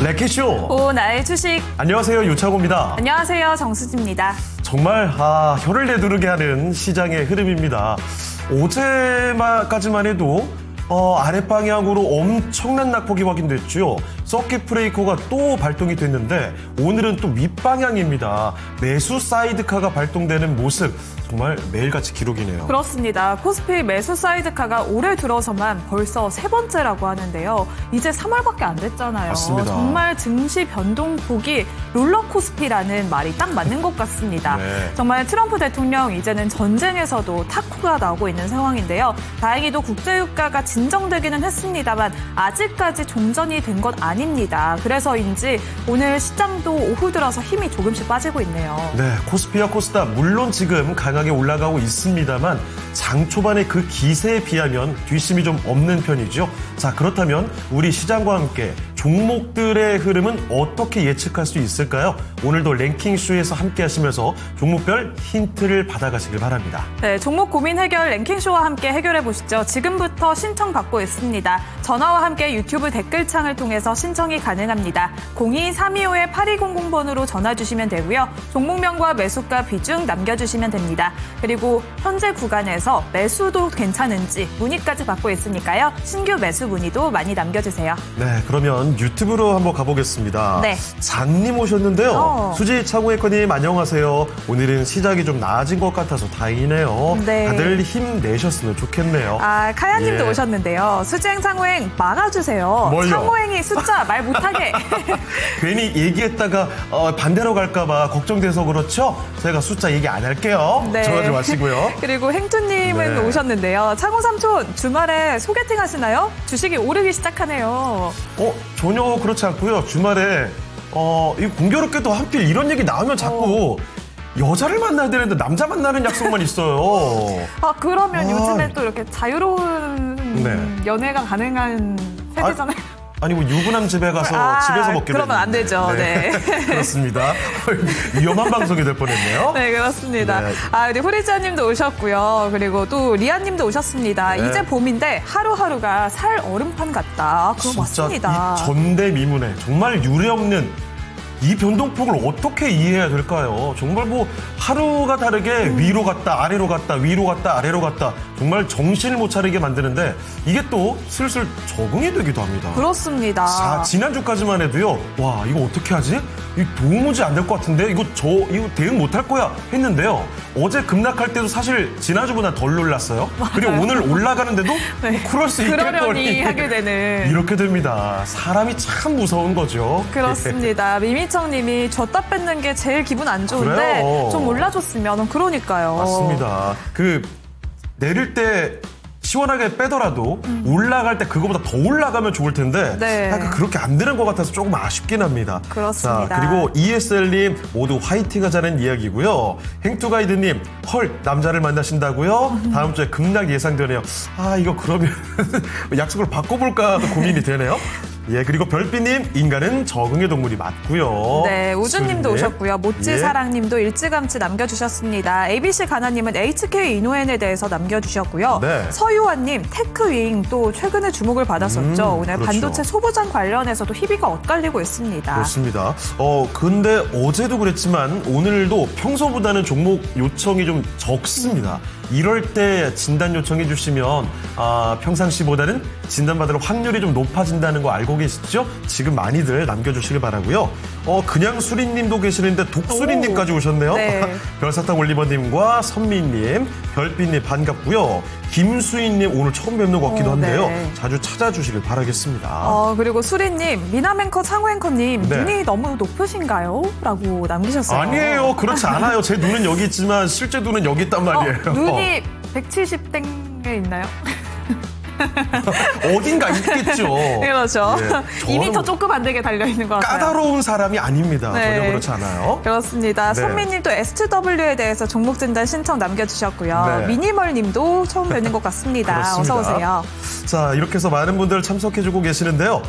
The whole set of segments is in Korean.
레키쇼. 오, 나의 주식. 안녕하세요, 유창호입니다. 안녕하세요, 정수지입니다. 정말 혀를 내두르게 하는 시장의 흐름입니다. 어제까지만 해도 아랫방향으로 엄청난 낙폭이 확인됐죠. 서킷 브레이커가 또 발동이 됐는데 오늘은 또 윗방향입니다. 매수 사이드카가 발동되는 모습 정말 매일같이 기록이네요. 그렇습니다. 코스피 매수 사이드카가 올해 들어서만 벌써 세 번째라고 하는데요. 이제 3월밖에 안 됐잖아요. 맞습니다. 정말 증시 변동폭이 롤러코스피라는 말이 딱 맞는 것 같습니다. 네. 정말 트럼프 대통령 이제는 전쟁에서도 타쿠가 나오고 있는 상황인데요. 다행히도 국제유가가 진정되기는 했습니다만 아직까지 종전이 된 건 아닙니다. 그래서인지 오늘 시장도 오후 들어서 힘이 조금씩 빠지고 있네요. 네, 코스피와 코스닥 물론 지금 강하게 올라가고 있습니다만 장 초반의 그 기세에 비하면 뒷심이 좀 없는 편이죠. 자, 그렇다면 우리 시장과 함께 종목들의 흐름은 어떻게 예측할 수 있을까요? 오늘도 랭킹쇼에서 함께 하시면서 종목별 힌트를 받아가시길 바랍니다. 네, 종목 고민 해결 랭킹쇼와 함께 해결해 보시죠. 지금부터 신청 받고 있습니다. 전화와 함께 유튜브 댓글창을 통해서 신청이 가능합니다. 02-325-8200번으로 전화 주시면 되고요. 종목명과 매수가 비중 남겨주시면 됩니다. 그리고 현재 구간에서 매수도 괜찮은지 문의까지 받고 있으니까요. 신규 매수 문의도 많이 남겨주세요. 네, 그러면 유튜브로 한번 가보겠습니다. 네. 장님 오셨는데요. 수지 창호에커님 안녕하세요. 오늘은 시작이 좀 나아진 것 같아서 다행이네요. 네. 다들 힘내셨으면 좋겠네요. 카야님도 예. 오셨는데요. 수지행 상호행 막아주세요. 뭘요? 상호행이 숫자 말 못하게. 괜히 얘기했다가 반대로 갈까봐 걱정돼서 그렇죠? 제가 숫자 얘기 안 할게요. 네. 좋아하지 마시고요. 그리고 행투님은 네. 오셨는데요. 창호 삼촌 주말에 소개팅 하시나요? 주식이 오르기 시작하네요. 전혀 그렇지 않고요. 주말에 이 공교롭게도 하필 이런 얘기 나오면 자꾸 여자를 만나야 되는데 남자 만나는 약속만 있어요. 그러면 요즘에 또 이렇게 자유로운 네. 연애가 가능한 세대잖아요. 아니 뭐 유부남 집에 가서 집에서 먹게 그러면 안 됐는데. 되죠. 네. 그렇습니다. 위험한 방송이 될 뻔했네요. 네, 그렇습니다. 네. 우리 호리자님도 오셨고요. 그리고 또 리아님도 오셨습니다. 네. 이제 봄인데 하루하루가 살 얼음판 같다. 그거 맞습니다. 이 전대미문에 정말 유례없는 이 변동폭을 어떻게 이해해야 될까요? 정말 뭐 하루가 다르게 위로 갔다 아래로 갔다 위로 갔다 아래로 갔다 정말 정신을 못 차리게 만드는데 이게 또 슬슬 적응이 되기도 합니다. 그렇습니다. 지난주까지만 해도요. 와, 이거 어떻게 하지? 이거 도무지 안 될 것 같은데 이거 대응 못 할 거야 했는데요. 어제 급락할 때도 사실 지난주보다 덜 놀랐어요. 그리고 오늘 올라가는데도 네. 그럴 수 그러려니 있겠거니 하게 되는. 이렇게 됩니다. 사람이 참 무서운 거죠. 그렇습니다. 미미청님이 줬다 뺏는 게 제일 기분 안 좋은데 그래요. 좀 올라줬으면 그러니까요. 맞습니다. 내릴 때 시원하게 빼더라도 올라갈 때 그거보다 더 올라가면 좋을 텐데 네. 약간 그렇게 안 되는 것 같아서 조금 아쉽긴 합니다. 그렇습니다. 자, 그리고 ESL님 모두 화이팅 하자는 이야기고요. 행투가이드님 헐 남자를 만나신다고요? 다음 주에 급락 예상되네요. 이거 그러면 약속을 바꿔볼까 고민이 되네요. 예, 그리고 별빛님 인간은 적응의 동물이 맞고요. 네, 우주님도 수리님. 오셨고요. 모찌사랑님도 일찌감치 남겨주셨습니다. ABC 가나님은 HK 이노엔에 대해서 남겨주셨고요. 네. 서유환님 테크윙 또 최근에 주목을 받았었죠. 오늘 그렇죠. 반도체 소부장 관련해서도 희비가 엇갈리고 있습니다. 그렇습니다. 근데 어제도 그랬지만 오늘도 평소보다는 종목 요청이 좀 적습니다. 이럴 때 진단 요청해 주시면 평상시보다는 진단받을 확률이 좀 높아진다는 거 알고 계시죠? 지금 많이들 남겨주시길 바라고요. 그냥 수리님도 계시는데 독수리님까지 오셨네요. 네. 별사탕 올리버님과 선미님, 별빛님 반갑고요. 김수인님 오늘 처음 뵙는 것 같기도 한데요. 네. 자주 찾아주시길 바라겠습니다. 그리고 수리님, 미남앵커, 창호앵커님 네. 눈이 너무 높으신가요? 라고 남기셨어요. 아니에요. 그렇지 않아요. 제 눈은 여기 있지만 실제 눈은 여기 있단 말이에요. 눈이 170땡에 있나요? 어딘가 있겠죠. 그렇죠. 예, 2m 조금 안 되게 달려있는 것 같아요. 까다로운 사람이 아닙니다. 네. 전혀 그렇지 않아요. 그렇습니다. 네. 선미님도 STW에 대해서 종목 진단 신청 남겨주셨고요. 네. 미니멀님도 처음 뵙는 것 같습니다. 그렇습니다. 어서 오세요. 자, 이렇게 해서 많은 분들 참석해주고 계시는데요.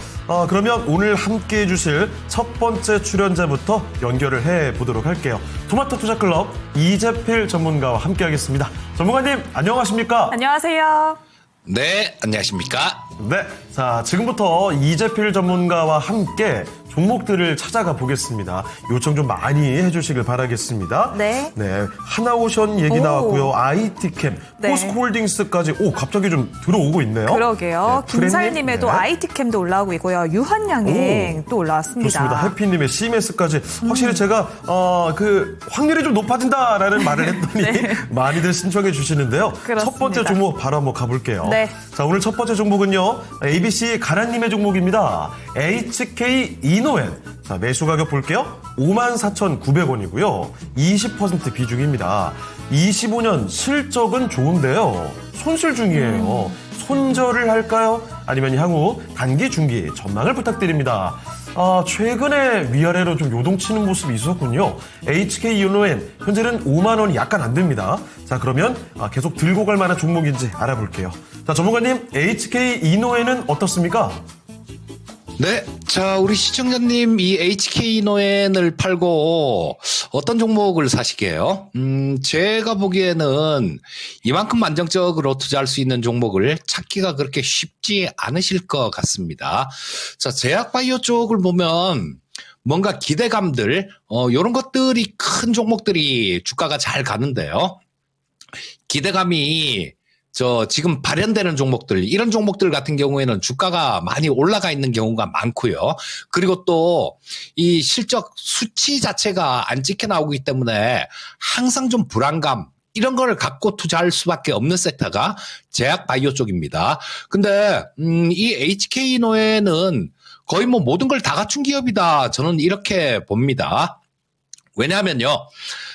그러면 오늘 함께 해주실 첫 번째 출연자부터 연결을 해보도록 할게요. 토마토 투자클럽 이재필 전문가와 함께하겠습니다. 전문가님, 안녕하십니까? 안녕하세요. 네, 안녕하십니까? 네, 자 지금부터 이재필 전문가와 함께 종목들을 찾아가 보겠습니다. 요청 좀 많이 해주시길 바라겠습니다. 네. 네, 하나오션 얘기 나왔고요. IT캠, 네. 포스코홀딩스까지 갑자기 좀 들어오고 있네요. 그러게요. 네, 김살님에도 네. IT캠도 올라오고 있고요. 유한양행 또 올라왔습니다. 좋습니다. 해피님의 CMS까지 확실히 제가 그 확률이 좀 높아진다라는 말을 했더니 네. 많이들 신청해 주시는데요. 그렇습니다. 첫 번째 종목 바로 한번 가볼게요. 네. 자, 오늘 첫 번째 종목은요. ABC 가란님의 종목입니다. HK 이노엔. 자, 매수 가격 볼게요. 54,900원이고요. 20% 비중입니다. 25년 실적은 좋은데요. 손실 중이에요. 손절을 할까요? 아니면 향후 단기, 중기 전망을 부탁드립니다. 최근에 위아래로 좀 요동치는 모습이 있었군요. HK 이노엔 현재는 5만 원이 약간 안 됩니다. 자, 그러면 계속 들고 갈 만한 종목인지 알아볼게요. 자, 전문가님, HK 이노엔은 어떻습니까? 네. 자, 우리 시청자님, 이 HK 노엔을 팔고 어떤 종목을 사시게요? 제가 보기에는 이만큼 안정적으로 투자할 수 있는 종목을 찾기가 그렇게 쉽지 않으실 것 같습니다. 자, 제약바이오 쪽을 보면 뭔가 기대감들, 요런 것들이 큰 종목들이 주가가 잘 가는데요. 기대감이 지금 발현되는 종목들, 이런 종목들 같은 경우에는 주가가 많이 올라가 있는 경우가 많고요. 그리고 또 이 실적 수치 자체가 안 찍혀 나오기 때문에 항상 좀 불안감, 이런 걸 갖고 투자할 수밖에 없는 섹터가 제약 바이오 쪽입니다. 근데 이 HK 노에는 거의 뭐 모든 걸 다 갖춘 기업이다. 저는 이렇게 봅니다. 왜냐하면요.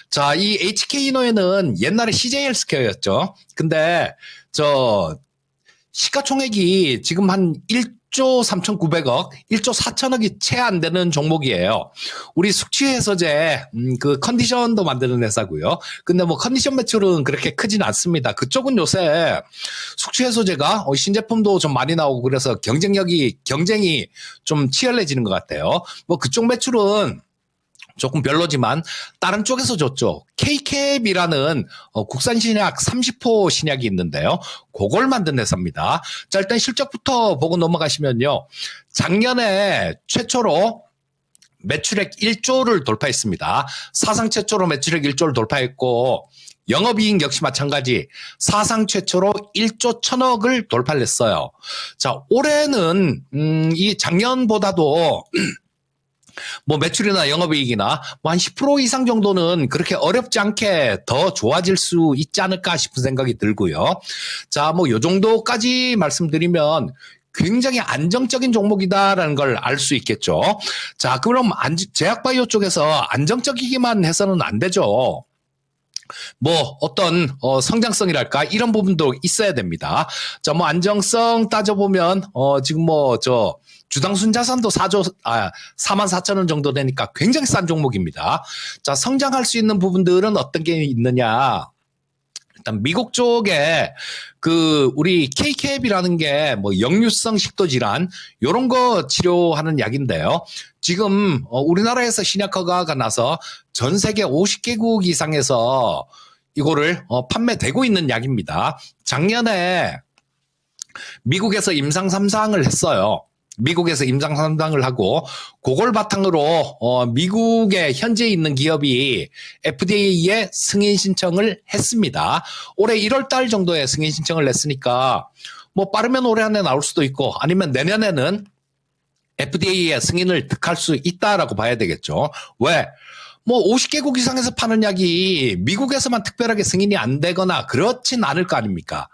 자, 이 HK 노에는 옛날에 CJ 헬스케어였죠. 근데 시가총액이 지금 한 1조 3,900억, 1조 4천억이 채 안 되는 종목이에요. 우리 숙취해소제, 그 컨디션도 만드는 회사고요. 근데 뭐 컨디션 매출은 그렇게 크진 않습니다. 그쪽은 요새 숙취해소제가 신제품도 좀 많이 나오고 그래서 경쟁이 좀 치열해지는 것 같아요. 뭐 그쪽 매출은 조금 별로지만 다른 쪽에서 줬죠. K캡이라는 국산 신약 30호 신약이 있는데요. 그걸 만든 회사입니다. 자, 일단 실적부터 보고 넘어가시면요. 작년에 최초로 매출액 1조를 돌파했습니다. 사상 최초로 매출액 1조를 돌파했고 영업이익 역시 마찬가지 사상 최초로 1조 1천억을 돌파를 했어요. 자, 올해는 이 작년보다도 뭐 매출이나 영업이익이나 뭐 한 10% 이상 정도는 그렇게 어렵지 않게 더 좋아질 수 있지 않을까 싶은 생각이 들고요. 자, 뭐 요 정도까지 말씀드리면 굉장히 안정적인 종목이다라는 걸 알 수 있겠죠. 자, 그럼 제약바이오 쪽에서 안정적이기만 해서는 안 되죠. 뭐 어떤 성장성이랄까 이런 부분도 있어야 됩니다. 자, 뭐 안정성 따져보면 지금 주당 순자산도 44,000원 정도 되니까 굉장히 싼 종목입니다. 자, 성장할 수 있는 부분들은 어떤 게 있느냐? 일단 미국 쪽에 우리 K캡이라는 게 뭐 역류성 식도 질환 요런 거 치료하는 약인데요. 지금 우리나라에서 신약 허가가 나서 전 세계 50개국 이상에서 이거를 판매되고 있는 약입니다. 작년에 미국에서 임상 3상을 했어요. 미국에서 임상 3상을 하고 그걸 바탕으로 미국에 현재 있는 기업이 FDA에 승인 신청을 했습니다. 올해 1월 달 정도에 승인 신청을 냈으니까 뭐 빠르면 올해 안에 나올 수도 있고 아니면 내년에는 FDA에 승인을 득할 수 있다라고 봐야 되겠죠. 왜? 뭐 50개국 이상에서 파는 약이 미국에서만 특별하게 승인이 안 되거나 그렇진 않을 거 아닙니까?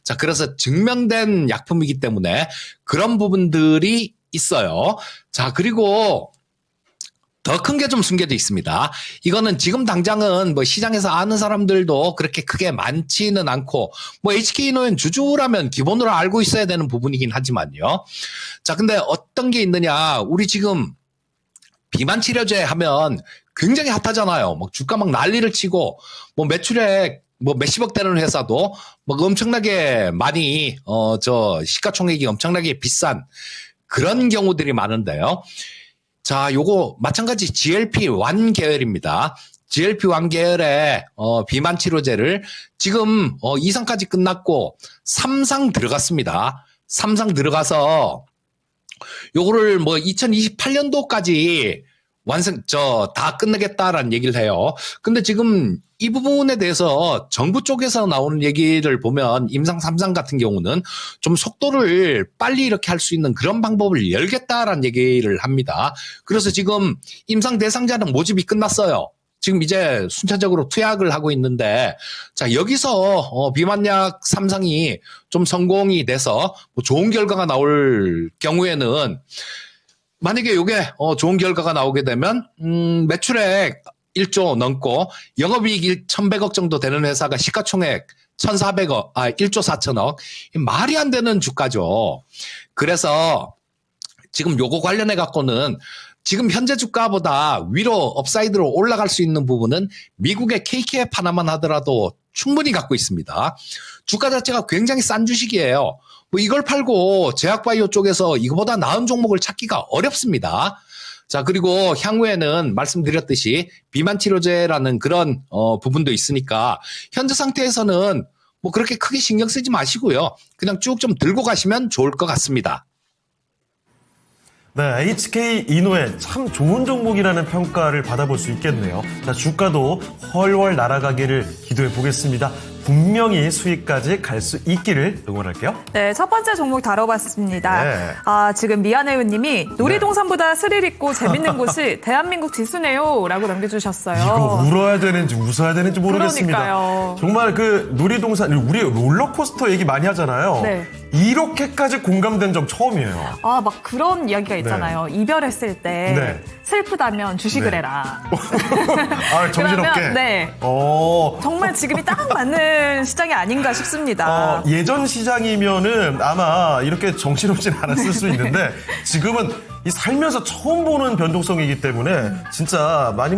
자, 그래서 증명된 약품이기 때문에 그런 부분들이 있어요. 자, 그리고 더 큰 게 좀 숨겨져 있습니다. 이거는 지금 당장은 뭐 시장에서 아는 사람들도 그렇게 크게 많지는 않고 뭐 HK노엔 주주라면 기본으로 알고 있어야 되는 부분이긴 하지만요. 자, 근데 어떤 게 있느냐? 우리 지금 비만 치료제 하면 굉장히 핫하잖아요. 뭐 주가 막 난리를 치고 뭐 매출액 뭐 몇십억 되는 회사도 막 엄청나게 많이 시가총액이 엄청나게 비싼 그런 경우들이 많은데요. 자, 요거 마찬가지 GLP-1 계열입니다. GLP-1 계열의 비만 치료제를 지금 2상까지 끝났고 3상 들어갔습니다. 삼성 들어가서 요거를 뭐 2028년도까지 다 끝내겠다라는 얘기를 해요. 근데 지금 이 부분에 대해서 정부 쪽에서 나오는 얘기를 보면 임상 3상 같은 경우는 좀 속도를 빨리 이렇게 할 수 있는 그런 방법을 열겠다라는 얘기를 합니다. 그래서 지금 임상 대상자는 모집이 끝났어요. 지금 이제 순차적으로 투약을 하고 있는데, 자, 여기서 비만약 3상이 좀 성공이 돼서 뭐 좋은 결과가 나올 경우에는, 만약에 이게 좋은 결과가 나오게 되면 매출액 1조 넘고 영업이익 1,100억 정도 되는 회사가 시가총액 1,400억, 1조 4천억. 말이 안 되는 주가죠. 그래서 지금 요거 관련해 갖고는 지금 현재 주가보다 위로 업사이드로 올라갈 수 있는 부분은 미국의 KKF 하나만 하더라도 충분히 갖고 있습니다. 주가 자체가 굉장히 싼 주식이에요. 뭐 이걸 팔고 제약바이오 쪽에서 이거보다 나은 종목을 찾기가 어렵습니다. 자, 그리고 향후에는 말씀드렸듯이 비만 치료제라는 그런 부분도 있으니까 현재 상태에서는 뭐 그렇게 크게 신경 쓰지 마시고요. 그냥 쭉 좀 들고 가시면 좋을 것 같습니다. 네, HK 이노의 참 좋은 종목이라는 평가를 받아볼 수 있겠네요. 자, 주가도 훨훨 날아가기를 기도해 보겠습니다. 분명히 수익까지 갈 수 있기를 응원할게요. 네, 첫 번째 종목 다뤄봤습니다. 네. 지금 미안해요님이 놀이동산보다 스릴 있고 재밌는 곳이 대한민국 지수네요 라고 남겨주셨어요. 이거 울어야 되는지 웃어야 되는지 모르겠습니다. 그러니까요. 정말 그 놀이동산, 우리 롤러코스터 얘기 많이 하잖아요. 네. 이렇게까지 공감된 적 처음이에요. 막 그런 이야기가 있잖아요. 이별했을 때 네. 슬프다면 주식을 네. 해라. 정신없게. 그러면, 네. 정말 지금이 딱 맞는 시장이 아닌가 싶습니다. 예전 시장이면은 아마 이렇게 정신없진 않았을 수 있는데 지금은 이 살면서 처음 보는 변동성이기 때문에 진짜 많이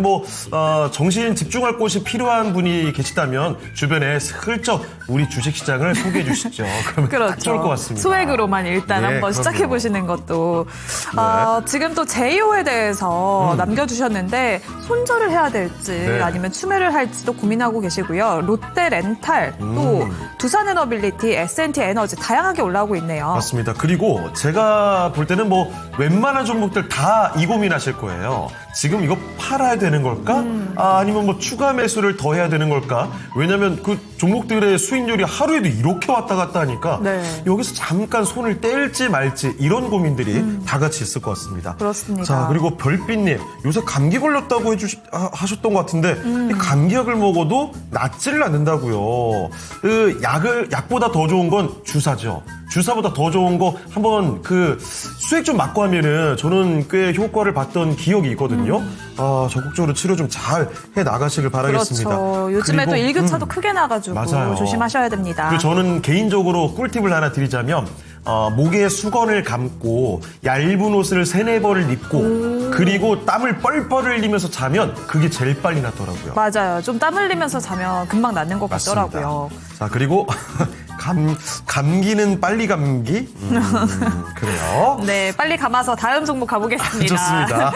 정신 집중할 곳이 필요한 분이 계시다면 주변에 슬쩍 우리 주식시장을 소개해 주시죠. 그러면 그렇죠. 딱 좋을 것 같습니다. 소액으로만 일단 예, 한번 그럼요. 시작해 보시는 것도. 지금 또 제이오에 대해서 남겨주셨는데 손절을 해야 될지 네. 아니면 추매를 할지도 고민하고 계시고요. 롯데렌탈 또 두산에너빌리티, S&T 에너지 다양하게 올라오고 있네요. 맞습니다. 그리고 제가 볼 때는 웬만한 종목들 다 이 고민하실 거예요. 지금 이거 팔아야 되는 걸까? 아니면 추가 매수를 더 해야 되는 걸까? 왜냐면 그 종목들의 수익률이 하루에도 이렇게 왔다 갔다 하니까 네. 여기서 잠깐 손을 뗄지 말지 이런 고민들이 다 같이 있을 것 같습니다. 그렇습니다. 자, 그리고 별빛님 요새 감기 걸렸다고 하셨던 것 같은데 이 감기약을 먹어도 낫지를 않는다고요. 그 약보다 더 좋은 건 주사죠. 주사보다 더 좋은 거 한번 수액 좀 맞고 하면은 저는 꽤 효과를 봤던 기억이 있거든요. 적극적으로 치료 좀 잘 해 나가시길 바라겠습니다. 그렇죠. 요즘에 그리고, 또 일교차도 크게 나가지고 맞아요. 조심하셔야 됩니다. 그리고 저는 개인적으로 꿀팁을 하나 드리자면 목에 수건을 감고 얇은 옷을 3-4벌을 입고 그리고 땀을 뻘뻘 흘리면서 자면 그게 제일 빨리 낫더라고요. 맞아요. 좀 땀 흘리면서 자면 금방 낫는 것 맞습니다. 같더라고요. 자, 그리고 감기는 빨리 감기? 그래요. 네, 빨리 감아서 다음 종목 가보겠습니다. 좋습니다.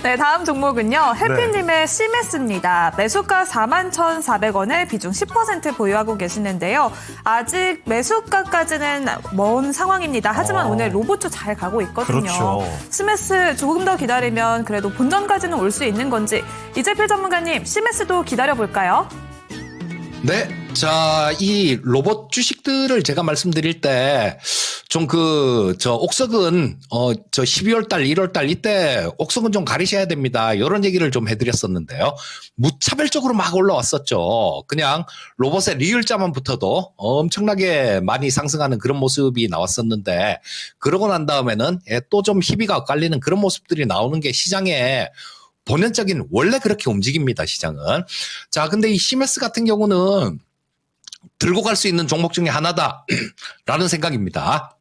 네, 다음 종목은요. 해피님의 시메스입니다. 매수가 41,400원을 비중 10% 보유하고 계시는데요. 아직 매수가까지는 먼 상황입니다. 하지만 오늘 로봇도 잘 가고 있거든요. 그렇죠. 시메스 조금 더 기다리면 그래도 본전까지는 올 수 있는 건지 이재필 전문가님, 시메스도 기다려볼까요? 네. 자, 이 로봇 주식들을 제가 말씀드릴 때, 좀 옥석은, 12월 달, 1월 달, 이때 옥석은 좀 가리셔야 됩니다. 이런 얘기를 좀 해드렸었는데요. 무차별적으로 막 올라왔었죠. 그냥 로봇의 리을자만 붙어도 엄청나게 많이 상승하는 그런 모습이 나왔었는데, 그러고 난 다음에는 또 좀 희비가 엇갈리는 그런 모습들이 나오는 게 시장에 본연적인 원래 그렇게 움직입니다, 시장은. 자, 근데 이 시메스 같은 경우는 들고 갈 수 있는 종목 중에 하나다라는 생각입니다.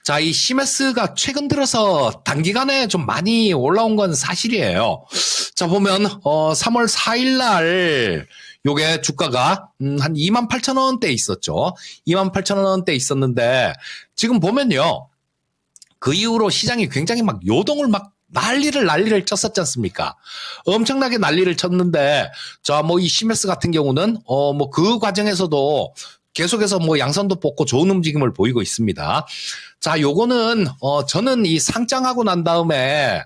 자, 이 시메스가 최근 들어서 단기간에 좀 많이 올라온 건 사실이에요. 자, 보면 3월 4일 날 요게 주가가 한 28,000원대에 있었죠. 28,000원대에 있었는데 지금 보면요. 그 이후로 시장이 굉장히 막 요동을 막 난리를 쳤었지 않습니까? 엄청나게 난리를 쳤는데, 자, 이 시메스 같은 경우는, 그 과정에서도 계속해서 뭐 양선도 뽑고 좋은 움직임을 보이고 있습니다. 자, 요거는 저는 이 상장하고 난 다음에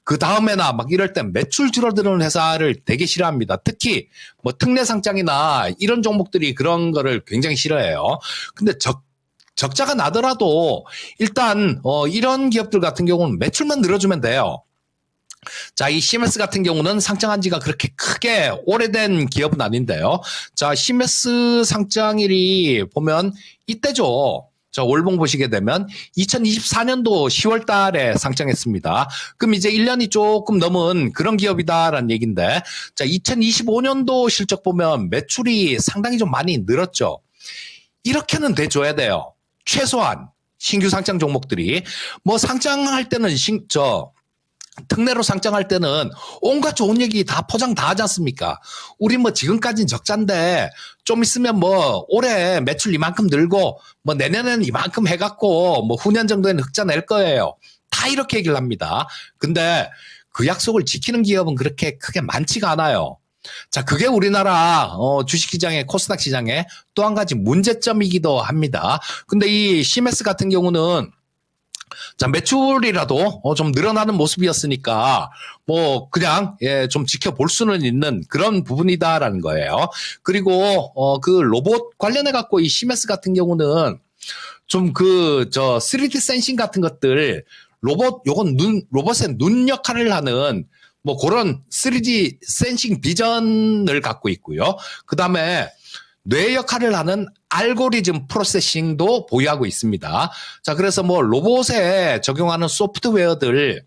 그 다음에나 막 이럴 때 매출 줄어드는 회사를 되게 싫어합니다. 특히 뭐 특례 상장이나 이런 종목들이 그런 거를 굉장히 싫어해요. 근데 적자가 나더라도 일단 이런 기업들 같은 경우는 매출만 늘어주면 돼요. 자, 이 CMS 같은 경우는 상장한 지가 그렇게 크게 오래된 기업은 아닌데요. 자, CMS 상장일이 보면 이때죠. 자, 월봉 보시게 되면 2024년도 10월 달에 상장했습니다. 그럼 이제 1년이 조금 넘은 그런 기업이다라는 얘기인데, 자, 2025년도 실적 보면 매출이 상당히 좀 많이 늘었죠. 이렇게는 돼줘야 돼요. 최소한 신규 상장 종목들이 뭐 상장할 때는 특례로 상장할 때는 온갖 좋은 얘기 다 포장 다 하지 않습니까? 우리 뭐 지금까지는 적자인데 좀 있으면 뭐 올해 매출 이만큼 늘고 뭐 내년에는 이만큼 해갖고 뭐 후년 정도에는 흑자 낼 거예요. 다 이렇게 얘기를 합니다. 근데 그 약속을 지키는 기업은 그렇게 크게 많지가 않아요. 자, 그게 우리나라 주식시장의 코스닥 시장의 또 한 가지 문제점이기도 합니다. 근데 이 CMS 같은 경우는 자, 매출이라도 좀 늘어나는 모습이었으니까 뭐 그냥 좀 지켜볼 수는 있는 그런 부분이다라는 거예요. 그리고 그 로봇 관련해 갖고 이 CMS 같은 경우는 좀 3D 센싱 같은 것들 요건 로봇의 눈 역할을 하는 뭐 그런 3D 센싱 비전을 갖고 있고요. 그다음에 뇌 역할을 하는 알고리즘 프로세싱도 보유하고 있습니다. 자, 그래서 뭐 로봇에 적용하는 소프트웨어들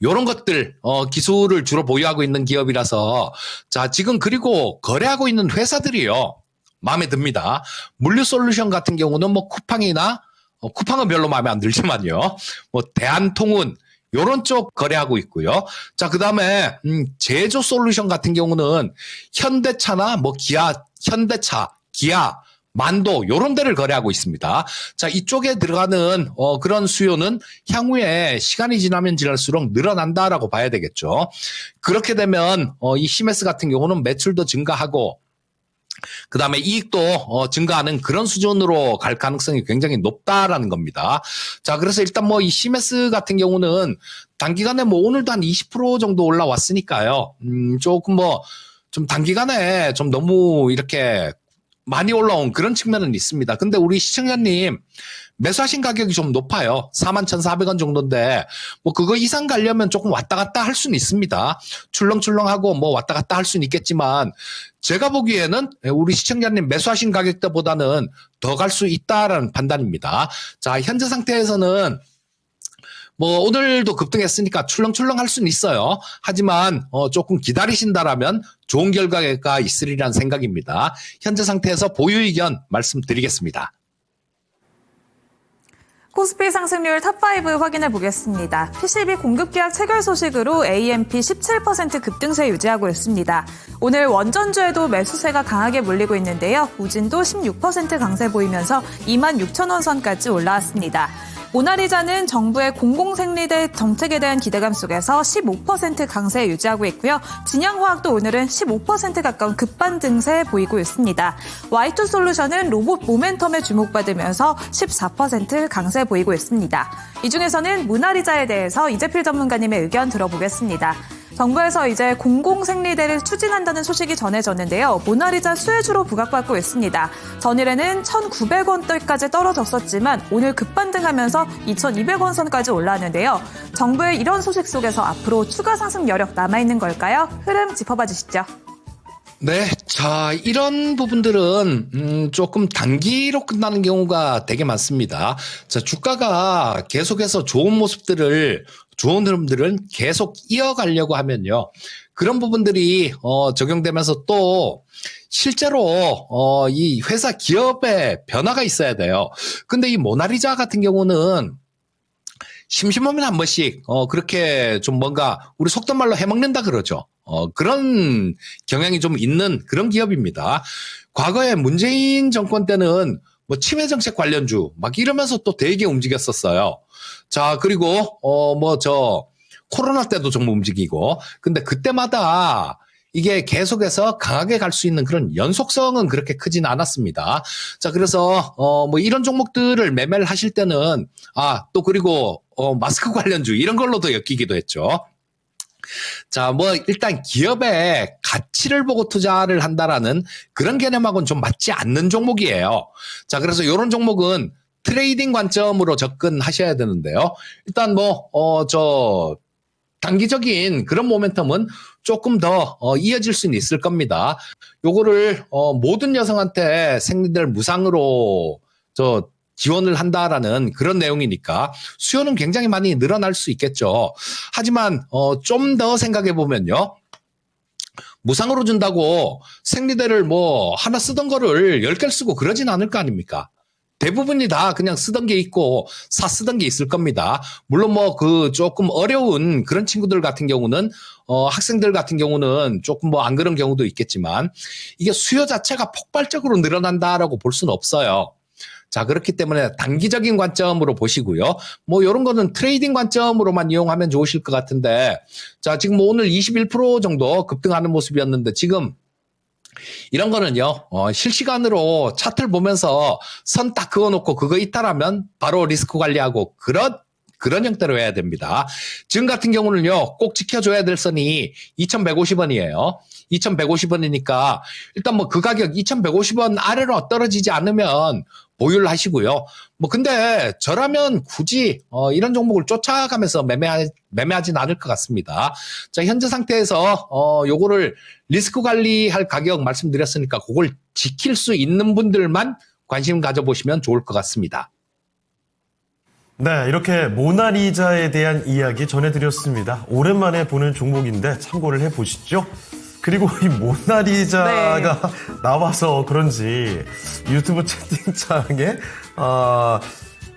요런 것들 기술을 주로 보유하고 있는 기업이라서 자, 지금 그리고 거래하고 있는 회사들이요. 마음에 듭니다. 물류솔루션 같은 경우는 뭐 쿠팡은 별로 마음에 안 들지만요. 뭐 대한통운 요런 쪽 거래하고 있고요. 자, 그다음에 제조 솔루션 같은 경우는 현대차나 뭐 현대차, 기아, 만도 요런 데를 거래하고 있습니다. 자, 이쪽에 들어가는 그런 수요는 향후에 시간이 지나면 지날수록 늘어난다라고 봐야 되겠죠. 그렇게 되면 이 CMS 같은 경우는 매출도 증가하고 그다음에 이익도 증가하는 그런 수준으로 갈 가능성이 굉장히 높다라는 겁니다. 자, 그래서 일단 뭐 이 CMS 같은 경우는 단기간에 뭐 오늘도 한 20% 정도 올라왔으니까요. 조금 뭐 좀 단기간에 좀 너무 이렇게 많이 올라온 그런 측면은 있습니다. 근데 우리 시청자님 매수하신 가격이 좀 높아요. 41,400원 정도인데 뭐 그거 이상 가려면 조금 왔다 갔다 할 수는 있습니다. 출렁출렁하고 뭐 왔다 갔다 할 수는 있겠지만 제가 보기에는 우리 시청자님 매수하신 가격대보다는 더 갈 수 있다라는 판단입니다. 자, 현재 상태에서는 뭐 오늘도 급등했으니까 출렁출렁 할 수는 있어요. 하지만 조금 기다리신다라면 좋은 결과가 있으리란 생각입니다. 현재 상태에서 보유 의견 말씀드리겠습니다. 코스피 상승률 탑5 확인해 보겠습니다. PCB 공급 계약 체결 소식으로 AMP 17% 급등세 유지하고 있습니다. 오늘 원전주에도 매수세가 강하게 몰리고 있는데요. 우진도 16% 강세 보이면서 26,000원 선까지 올라왔습니다. 모나리자는 정부의 공공생리대 정책에 대한 기대감 속에서 15% 강세 유지하고 있고요. 진양화학도 오늘은 15% 가까운 급반등세 보이고 있습니다. Y2솔루션은 로봇 모멘텀에 주목받으면서 14% 강세 보이고 있습니다. 이 중에서는 모나리자에 대해서 이재필 전문가님의 의견 들어보겠습니다. 정부에서 이제 공공생리대를 추진한다는 소식이 전해졌는데요. 모나리자 수혜주로 부각받고 있습니다. 전일에는 1,900원대까지 떨어졌었지만 오늘 급반등하면서 2,200원 선까지 올라왔는데요. 정부의 이런 소식 속에서 앞으로 추가 상승 여력 남아있는 걸까요? 흐름 짚어봐 주시죠. 네, 자, 이런 부분들은 조금 단기로 끝나는 경우가 되게 많습니다. 자, 주가가 계속해서 좋은 흐름들은 계속 이어가려고 하면요. 그런 부분들이 적용되면서 또 실제로 이 회사 기업의 변화가 있어야 돼요. 근데 이 모나리자 같은 경우는 심심하면 한 번씩 그렇게 좀 뭔가 우리 속된 말로 해먹는다 그러죠. 그런 경향이 좀 있는 그런 기업입니다. 과거에 문재인 정권 때는 뭐 치매 정책 관련주 막 이러면서 또 되게 움직였었어요. 자, 그리고 코로나 때도 정말 움직이고. 근데 그때마다 이게 계속해서 강하게 갈 수 있는 그런 연속성은 그렇게 크진 않았습니다. 자, 그래서 뭐 이런 종목들을 매매를 하실 때는 또 그리고 마스크 관련주 이런 걸로도 엮이기도 했죠. 자, 뭐 일단 기업의 가치를 보고 투자를 한다라는 그런 개념하고는 좀 맞지 않는 종목이에요. 자, 그래서 이런 종목은 트레이딩 관점으로 접근하셔야 되는데요. 일단 단기적인 그런 모멘텀은 조금 더 이어질 수는 있을 겁니다. 요거를 모든 여성한테 생리대 무상으로 지원을 한다라는 그런 내용이니까 수요는 굉장히 많이 늘어날 수 있겠죠. 하지만 좀 더 생각해 보면요. 무상으로 준다고 생리대를 뭐 하나 쓰던 거를 10개를 쓰고 그러진 않을 거 아닙니까? 대부분이 다 그냥 쓰던 게 있고 쓰던 게 있을 겁니다. 물론 뭐 그 조금 어려운 그런 친구들 같은 경우는 학생들 같은 경우는 조금 뭐 안 그런 경우도 있겠지만 이게 수요 자체가 폭발적으로 늘어난다라고 볼 수는 없어요. 자, 그렇기 때문에 단기적인 관점으로 보시고요. 뭐 이런 거는 트레이딩 관점으로만 이용하면 좋으실 것 같은데, 자, 지금 뭐 오늘 21% 정도 급등하는 모습이었는데 지금 이런 거는요, 실시간으로 차트를 보면서 선 딱 그어놓고 그거 이탈하면 바로 리스크 관리하고 그런 형태로 해야 됩니다. 지금 같은 경우는요, 꼭 지켜줘야 될 선이 2,150원이에요. 2,150원이니까 일단 뭐 그 가격 2,150원 아래로 떨어지지 않으면 보유를 하시고요. 뭐 근데 저라면 굳이 이런 종목을 쫓아가면서 매매하진 않을 것 같습니다. 자, 현재 상태에서 요거를 리스크 관리할 가격 말씀드렸으니까 그걸 지킬 수 있는 분들만 관심 가져보시면 좋을 것 같습니다. 네, 이렇게 모나리자에 대한 이야기 전해드렸습니다. 오랜만에 보는 종목인데 참고를 해보시죠. 그리고 이 모나리자가 나와서 그런지 유튜브 채팅창에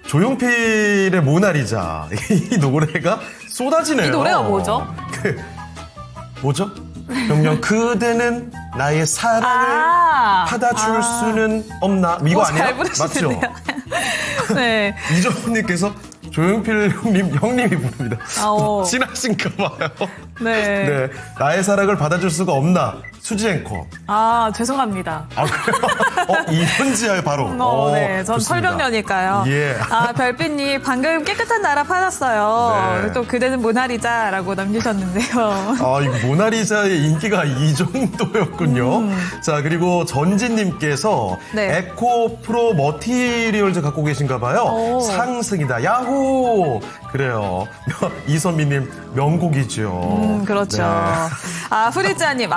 조용필의 모나리자 이 노래가 쏟아지네요. 이 노래가 뭐죠? 뭐죠? 명령 그대는 나의 사랑을 받아줄 수는 없나? 이거 아니에요? 잘 부르시는데요. 맞죠? 네. 이정훈님께서 조용필 형님이 부릅니다. 친하신가 봐요. 네. 네. 나의 사랑을 받아줄 수가 없나? 수지 앵커. 죄송합니다. 그래요? 이현지야, 바로. 네. 전 철벽녀니까요. 예. 별빛님, 방금 깨끗한 나라 받았어요. 네. 또 그대는 모나리자라고 남기셨는데요. 이 모나리자의 인기가 이 정도였군요. 자, 그리고 전진님께서 에코 프로 머티리얼즈 갖고 계신가 봐요. 상승이다. 야호! 그래요. 이선미님, 명곡이죠. 그렇죠. 네. 후리자님,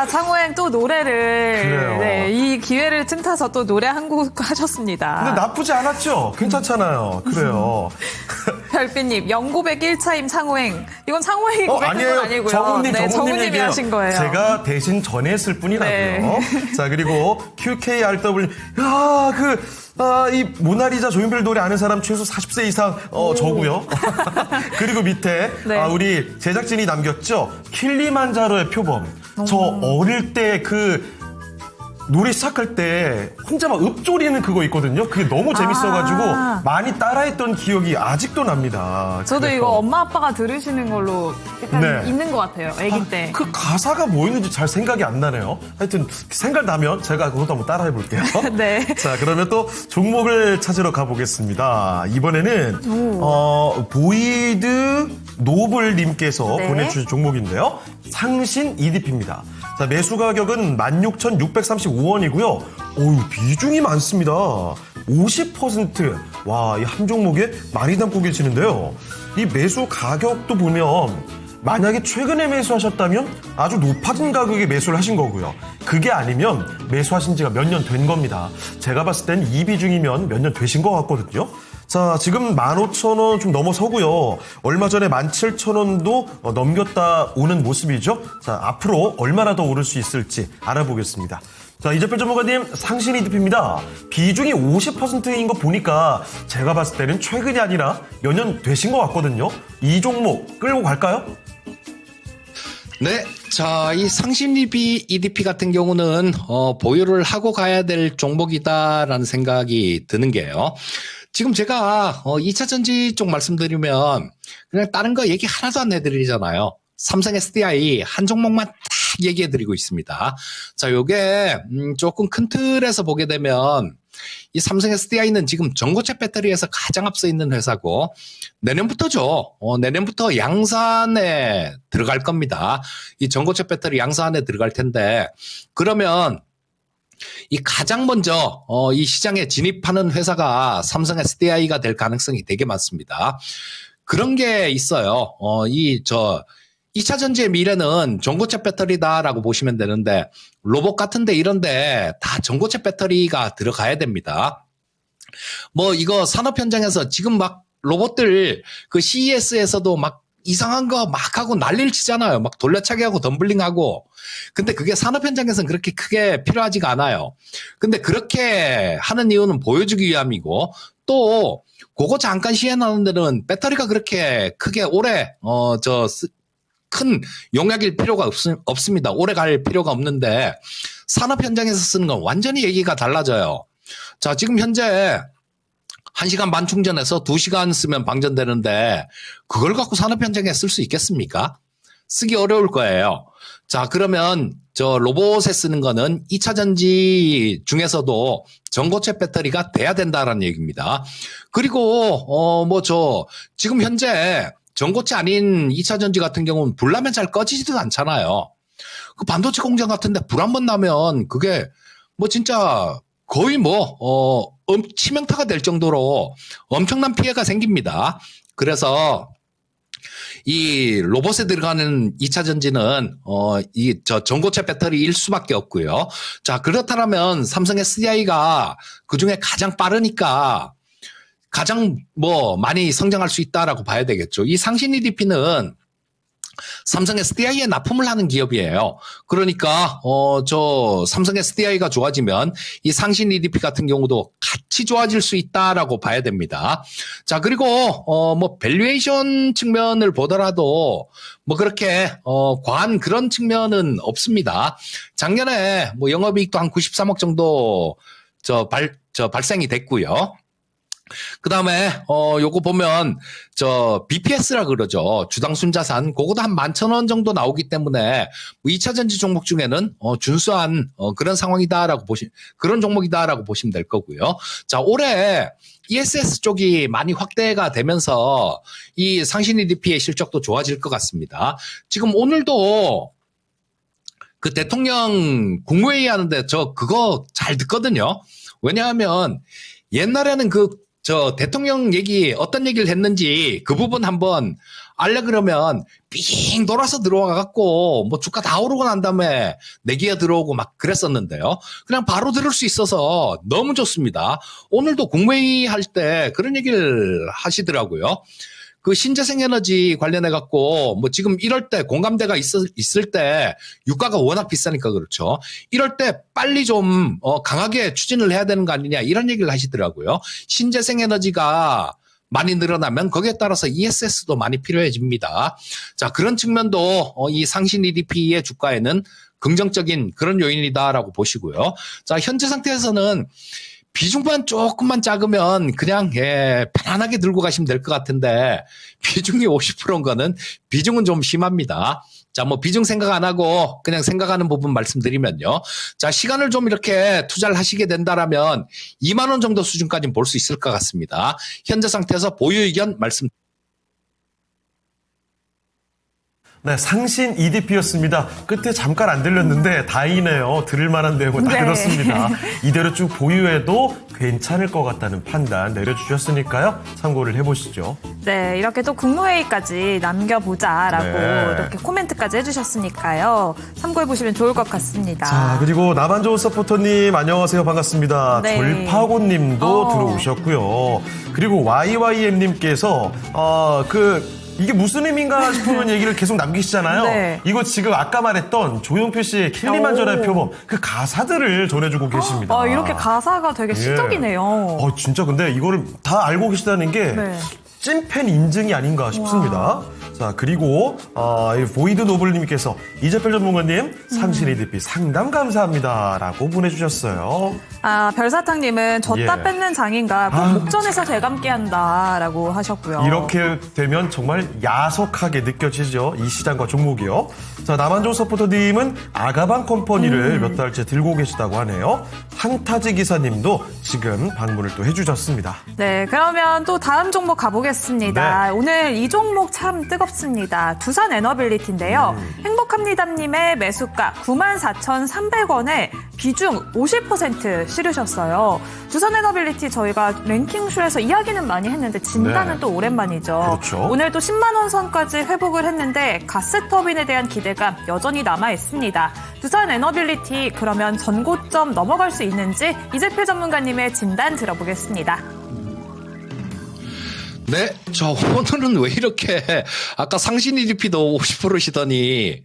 창호행 또 노래를. 그래요. 네, 이 기회를 틈타서 또 노래 한 곡 하셨습니다. 근데 나쁘지 않았죠? 괜찮잖아요. 그래요. 별빛님, 영고백 1차임 창호행. 이건 창호행이 고백한 건 아니고요. 정훈님이 하신 거예요. 제가 대신 전했을 뿐이라고요. 네. 자, 그리고 QKRW. 이 모나리자 조용필 노래 아는 사람 최소 40세 이상 저고요. 그리고 밑에 우리 제작진이 남겼죠. 킬리만자로의 표범. 저 어릴 때 노래 시작할 때 혼자 막 읊조리는 그거 있거든요. 그게 너무 재밌어가지고 많이 따라했던 기억이 아직도 납니다. 저도 그래서. 이거 엄마 아빠가 들으시는 걸로 약간 있는 것 같아요. 아기 때. 그 가사가 뭐였는지 잘 생각이 안 나네요. 하여튼 생각나면 제가 그것도 한번 따라해볼게요. 네. 자, 그러면 또 종목을 찾으러 가보겠습니다. 이번에는 보이드 노블님께서 보내주신 종목인데요. 상신 EDP입니다. 자, 매수 가격은 16,635원이고요. 비중이 많습니다. 50%. 와, 이 한 종목에 많이 담고 계시는데요. 이 매수 가격도 보면 만약에 최근에 매수하셨다면 아주 높아진 가격에 매수를 하신 거고요. 그게 아니면 매수하신 지가 몇 년 된 겁니다. 제가 봤을 땐 이 비중이면 몇 년 되신 것 같거든요. 자, 지금 15,000원 좀 넘어서고요. 얼마 전에 17,000원도 넘겼다 오는 모습이죠. 자, 앞으로 얼마나 더 오를 수 있을지 알아보겠습니다. 자, 이재필 전문가님, 상신 EDP입니다. 비중이 50%인 거 보니까 제가 봤을 때는 최근이 아니라 몇 년 되신 것 같거든요. 이 종목 끌고 갈까요? 네. 자, 이 상신 EDP 같은 경우는 보유를 하고 가야 될 종목이다라는 생각이 드는 게요. 지금 제가 2차 전지 쪽 말씀드리면 그냥 다른 거 얘기 하나도 안 해드리잖아요. 삼성 SDI 한 종목만 딱 얘기해드리고 있습니다. 자, 요게 조금 큰 틀에서 보게 되면 이 삼성 SDI는 지금 전고체 배터리에서 가장 앞서 있는 회사고 내년부터죠. 내년부터 양산에 들어갈 겁니다. 이 전고체 배터리 양산에 들어갈 텐데 그러면 이 가장 먼저 이 시장에 진입하는 회사가 삼성 SDI가 될 가능성이 되게 많습니다. 그런 게 있어요. 2차 전지의 미래는 전고체 배터리다라고 보시면 되는데 로봇 같은데 이런데 다 전고체 배터리가 들어가야 됩니다. 뭐 이거 산업 현장에서 지금 막 로봇들 그 CES에서도 막 이상한 거 막 하고 난리를 치잖아요. 막 돌려차기 하고 덤블링하고. 근데 그게 산업 현장에서는 그렇게 크게 필요하지가 않아요. 근데 그렇게 하는 이유는 보여주기 위함이고 또 그거 잠깐 시행하는 데는 배터리가 그렇게 크게 오래 큰 용약일 필요가 없습니다. 오래 갈 필요가 없는데 산업 현장에서 쓰는 건 완전히 얘기가 달라져요. 자, 지금 현재 1시간 반 충전해서 2시간 쓰면 방전되는데 그걸 갖고 산업 현장에 쓸 수 있겠습니까? 쓰기 어려울 거예요. 자, 그러면 저 로봇에 쓰는 거는 2차 전지 중에서도 전고체 배터리가 돼야 된다라는 얘기입니다. 그리고 지금 현재 전고체 아닌 2차 전지 같은 경우는 불 나면 잘 꺼지지도 않잖아요. 그 반도체 공장 같은데 불 한 번 나면 그게 진짜 거의 치명타가 될 정도로 엄청난 피해가 생깁니다. 그래서 이 로봇에 들어가는 2차 전지는 전고체 배터리일 수밖에 없고요. 자, 그렇다면 삼성 SDI가 그중에 가장 빠르니까 가장 많이 성장할 수 있다라고 봐야 되겠죠. 이 상신 EDP는 삼성 SDI에 납품을 하는 기업이에요. 그러니까 삼성 SDI가 좋아지면 이 상신 EDP 같은 경우도 같이 좋아질 수 있다라고 봐야 됩니다. 자, 그리고 밸류에이션 측면을 보더라도 그렇게 과한 그런 측면은 없습니다. 작년에 영업이익도 한 93억 정도 발생이 됐고요. 그 다음에, 요거 보면, BPS라 그러죠. 주당 순자산. 그거도 한 11,000원 정도 나오기 때문에, 2차 전지 종목 중에는, 준수한, 그런 상황이다라고 그런 종목이다라고 보시면 될 거고요. 자, 올해 ESS 쪽이 많이 확대가 되면서, 이 상신 EDP의 실적도 좋아질 것 같습니다. 지금 오늘도, 그 대통령 국무회의 하는데 그거 잘 듣거든요. 왜냐하면, 옛날에는 대통령 어떤 얘기를 했는지 그 부분 한번 알려 그러면 삥 돌아서 들어와갖고 주가 다 오르고 난 다음에 내기가 들어오고 막 그랬었는데요. 그냥 바로 들을 수 있어서 너무 좋습니다. 오늘도 국무회의 할 때 그런 얘기를 하시더라고요. 그 신재생 에너지 관련해갖고 지금 이럴 때 공감대가 있을 때 유가가 워낙 비싸니까 그렇죠. 이럴 때 빨리 좀 강하게 추진을 해야 되는 거 아니냐 이런 얘기를 하시더라고요. 신재생 에너지가 많이 늘어나면 거기에 따라서 ESS도 많이 필요해집니다. 자, 그런 측면도 이 상신 EDP의 주가에는 긍정적인 그런 요인이다라고 보시고요. 자, 현재 상태에서는 비중만 조금만 작으면 그냥 편안하게 들고 가시면 될 것 같은데 비중이 50%인 거는 비중은 좀 심합니다. 자, 비중 생각 안 하고 그냥 생각하는 부분 말씀드리면요. 자, 시간을 좀 이렇게 투자를 하시게 된다라면 2만 원 정도 수준까지는 볼 수 있을 것 같습니다. 현재 상태에서 보유 의견 말씀. 네, 상신 EDP였습니다. 끝에 잠깐 안 들렸는데 다행이네요. 들을 만한 내용은 다 들었습니다. 이대로 쭉 보유해도 괜찮을 것 같다는 판단 내려주셨으니까요. 참고를 해보시죠. 네, 이렇게 또 국무회의까지 남겨보자라고 네. 이렇게 코멘트까지 해주셨으니까요. 참고해보시면 좋을 것 같습니다. 자, 그리고 나만 좋은 서포터님 안녕하세요. 반갑습니다. 네. 졸파고님도 들어오셨고요. 그리고 YYM님께서 이게 무슨 의미인가 싶은 얘기를 계속 남기시잖아요. 네. 이거 지금 아까 말했던 조용필 씨의 킬리만자로의 표범 그 가사들을 전해주고 계십니다. 이렇게 가사가 되게 시적이네요. 진짜 근데 이거를 다 알고 계시다는 게 네. 찐팬 인증이 아닌가 싶습니다. 와. 자, 그리고 이 보이드 노블님께서 이재필 전문가님 상신 EDP 상담 감사합니다라고 보내주셨어요. 별사탕님은 졌다 예. 뺏는 장인가 꼭 목전에서 되감게 한다라고 하셨고요. 이렇게 되면 정말 야속하게 느껴지죠. 이 시장과 종목이요. 자, 남한조 서포터님은 아가방 컴퍼니를 몇 달째 들고 계시다고 하네요. 한타지 기사님도 지금 방문을 또 해주셨습니다. 네, 그러면 또 다음 종목 가보겠습니다. 네. 오늘 이 종목 참 뜨겁습니다. 두산 에너빌리티인데요. 행복합니다님의 매수가 94,300원에 비중 50% 실으셨어요. 두산 에너빌리티 저희가 랭킹쇼에서 이야기는 많이 했는데 진단은 네. 또 오랜만이죠. 그렇죠. 오늘 또 10만 원 선까지 회복을 했는데 가스터빈에 대한 기대가 여전히 남아 있습니다. 두산 에너빌리티 그러면 전고점 넘어갈 수 있는지 이재필 전문가님의 진단 들어보겠습니다. 네, 저 오늘은 왜 이렇게 아까 상신 EDP도 50%시더니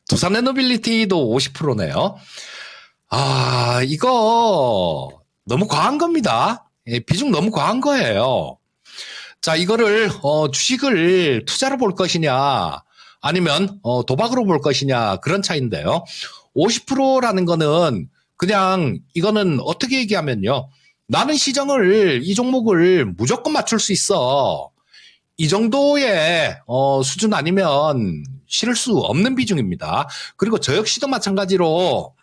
두산 에너빌리티도 50%네요. 이거 너무 과한 겁니다. 예, 비중 너무 과한 거예요. 자, 이거를 주식을 투자로 볼 것이냐 아니면 도박으로 볼 것이냐 그런 차이인데요. 50%라는 거는 그냥 이거는 어떻게 얘기하면요. 나는 시장을 이 종목을 무조건 맞출 수 있어. 이 정도의 수준 아니면 실을 수 없는 비중입니다. 그리고 저 역시도 마찬가지로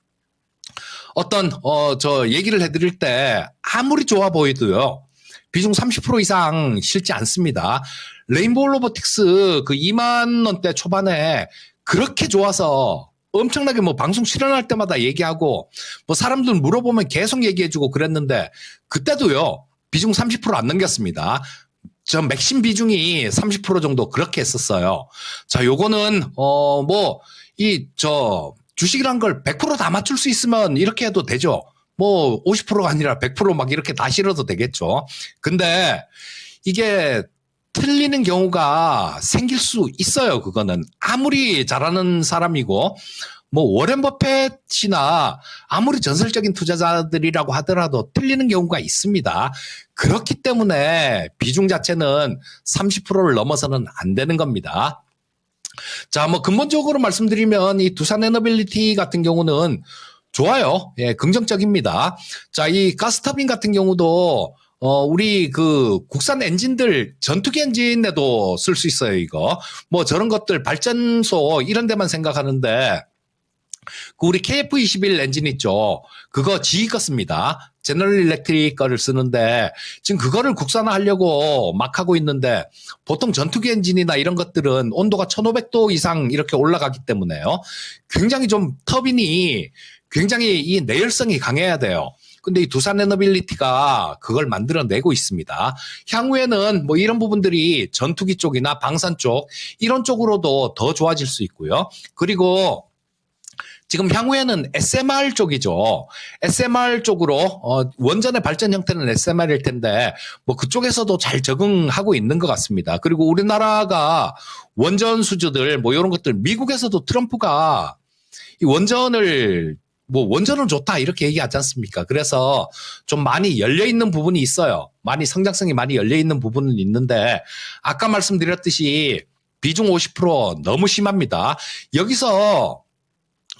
어떤 저 얘기를 해드릴 때 아무리 좋아 보여도요. 비중 30% 이상 실지 않습니다. 레인보우 로보틱스 그 2만 원대 초반에 그렇게 좋아서 엄청나게 뭐 방송 출연할 때마다 얘기하고 뭐 사람들 물어보면 계속 얘기해주고 그랬는데 그때도요 비중 30% 안 넘겼습니다. 저 맥심 비중이 30% 정도 그렇게 했었어요. 자, 요거는 주식이란 걸 100% 다 맞출 수 있으면 이렇게 해도 되죠. 뭐 50%가 아니라 100% 막 이렇게 다 실어도 되겠죠. 근데 이게 틀리는 경우가 생길 수 있어요. 그거는 아무리 잘하는 사람이고 뭐 워렌 버핏이나 아무리 전설적인 투자자들이라고 하더라도 틀리는 경우가 있습니다. 그렇기 때문에 비중 자체는 30%를 넘어서는 안 되는 겁니다. 자, 뭐 근본적으로 말씀드리면 이 두산 에너빌리티 같은 경우는 좋아요. 예, 긍정적입니다. 자, 이 가스터빈 같은 경우도 우리 그 국산 엔진들 전투기 엔진에도 쓸 수 있어요, 이거. 뭐 저런 것들 발전소 이런 데만 생각하는데 그 우리 KF21 엔진 있죠. 그거 GE 거 씁니다. 제너럴 일렉트릭 거를 쓰는데 지금 그거를 국산화하려고 막 하고 있는데 보통 전투기 엔진이나 이런 것들은 온도가 1500도 이상 이렇게 올라가기 때문에요. 굉장히 좀 터빈이 굉장히 이 내열성이 강해야 돼요. 근데 이 두산 에너빌리티가 그걸 만들어내고 있습니다. 향후에는 뭐 이런 부분들이 전투기 쪽이나 방산 쪽 이런 쪽으로도 더 좋아질 수 있고요. 그리고 지금 향후에는 SMR 쪽이죠. SMR 쪽으로 원전의 발전 형태는 SMR일 텐데 뭐 그쪽에서도 잘 적응하고 있는 것 같습니다. 그리고 우리나라가 원전 수주들 뭐 이런 것들 미국에서도 트럼프가 이 원전은 좋다 이렇게 얘기하지 않습니까? 그래서 좀 많이 열려있는 부분이 있어요. 성장성이 많이 열려있는 부분은 있는데 아까 말씀드렸듯이 비중 50% 너무 심합니다. 여기서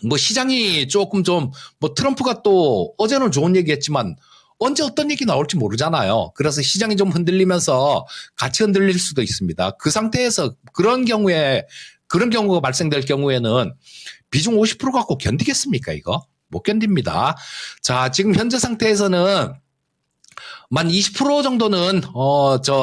뭐 시장이 조금 좀 뭐 트럼프가 또 어제는 좋은 얘기했지만 언제 어떤 얘기 나올지 모르잖아요. 그래서 시장이 좀 흔들리면서 같이 흔들릴 수도 있습니다. 그 상태에서 그런 경우가 발생될 경우에는 비중 50% 갖고 견디겠습니까, 이거? 못 견딥니다. 자, 지금 현재 상태에서는 만 20% 정도는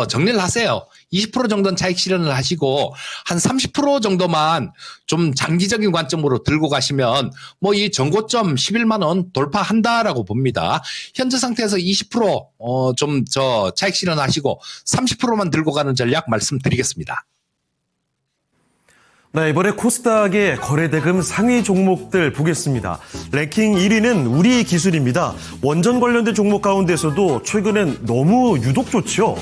정리를 하세요. 20% 정도는 차익 실현을 하시고 한 30% 정도만 좀 장기적인 관점으로 들고 가시면 뭐 이 전고점 11만 원 돌파한다라고 봅니다. 현재 상태에서 20% 좀 차익 실현하시고 30%만 들고 가는 전략 말씀드리겠습니다. 네, 이번에 코스닥의 거래대금 상위 종목들 보겠습니다. 랭킹 1위는 우리 기술입니다. 원전 관련된 종목 가운데서도 최근엔 너무 유독 좋죠.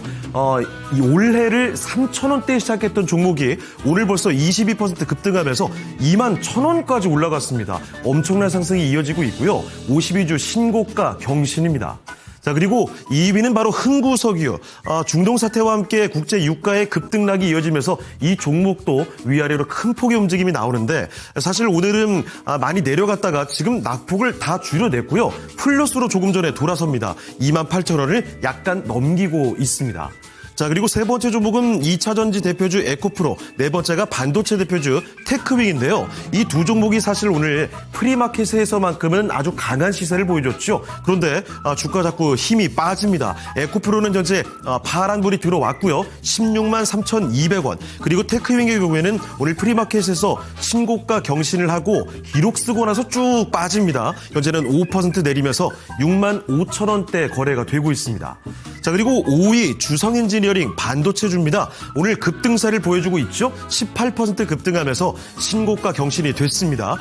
이 올해를 3,000원대에 시작했던 종목이 오늘 벌써 22% 급등하면서 21,000원까지 올라갔습니다. 엄청난 상승이 이어지고 있고요. 52주 신고가 경신입니다. 자, 그리고 2위는 바로 흥구석이요. 중동 사태와 함께 국제 유가의 급등락이 이어지면서 이 종목도 위아래로 큰 폭의 움직임이 나오는데 사실 오늘은 많이 내려갔다가 지금 낙폭을 다 줄여냈고요. 플러스로 조금 전에 돌아섭니다. 28,000원을 약간 넘기고 있습니다. 자, 그리고 세 번째 종목은 2차전지 대표주 에코프로, 네 번째가 반도체 대표주 테크윙인데요. 이 두 종목이 사실 오늘 프리마켓에서만큼은 아주 강한 시세를 보여줬죠. 그런데 주가 자꾸 힘이 빠집니다. 에코프로는 현재 파란불이 들어왔고요. 16만 3,200원. 그리고 테크윙의 경우에는 오늘 프리마켓에서 신고가 경신을 하고 기록 쓰고 나서 쭉 빠집니다. 현재는 5% 내리면서 6만 5천 원대 거래가 되고 있습니다. 자, 그리고 5위 주성엔지니어링 반도체주입니다. 오늘 급등세를 보여주고 있죠. 18% 급등하면서 신고가 경신이 됐습니다.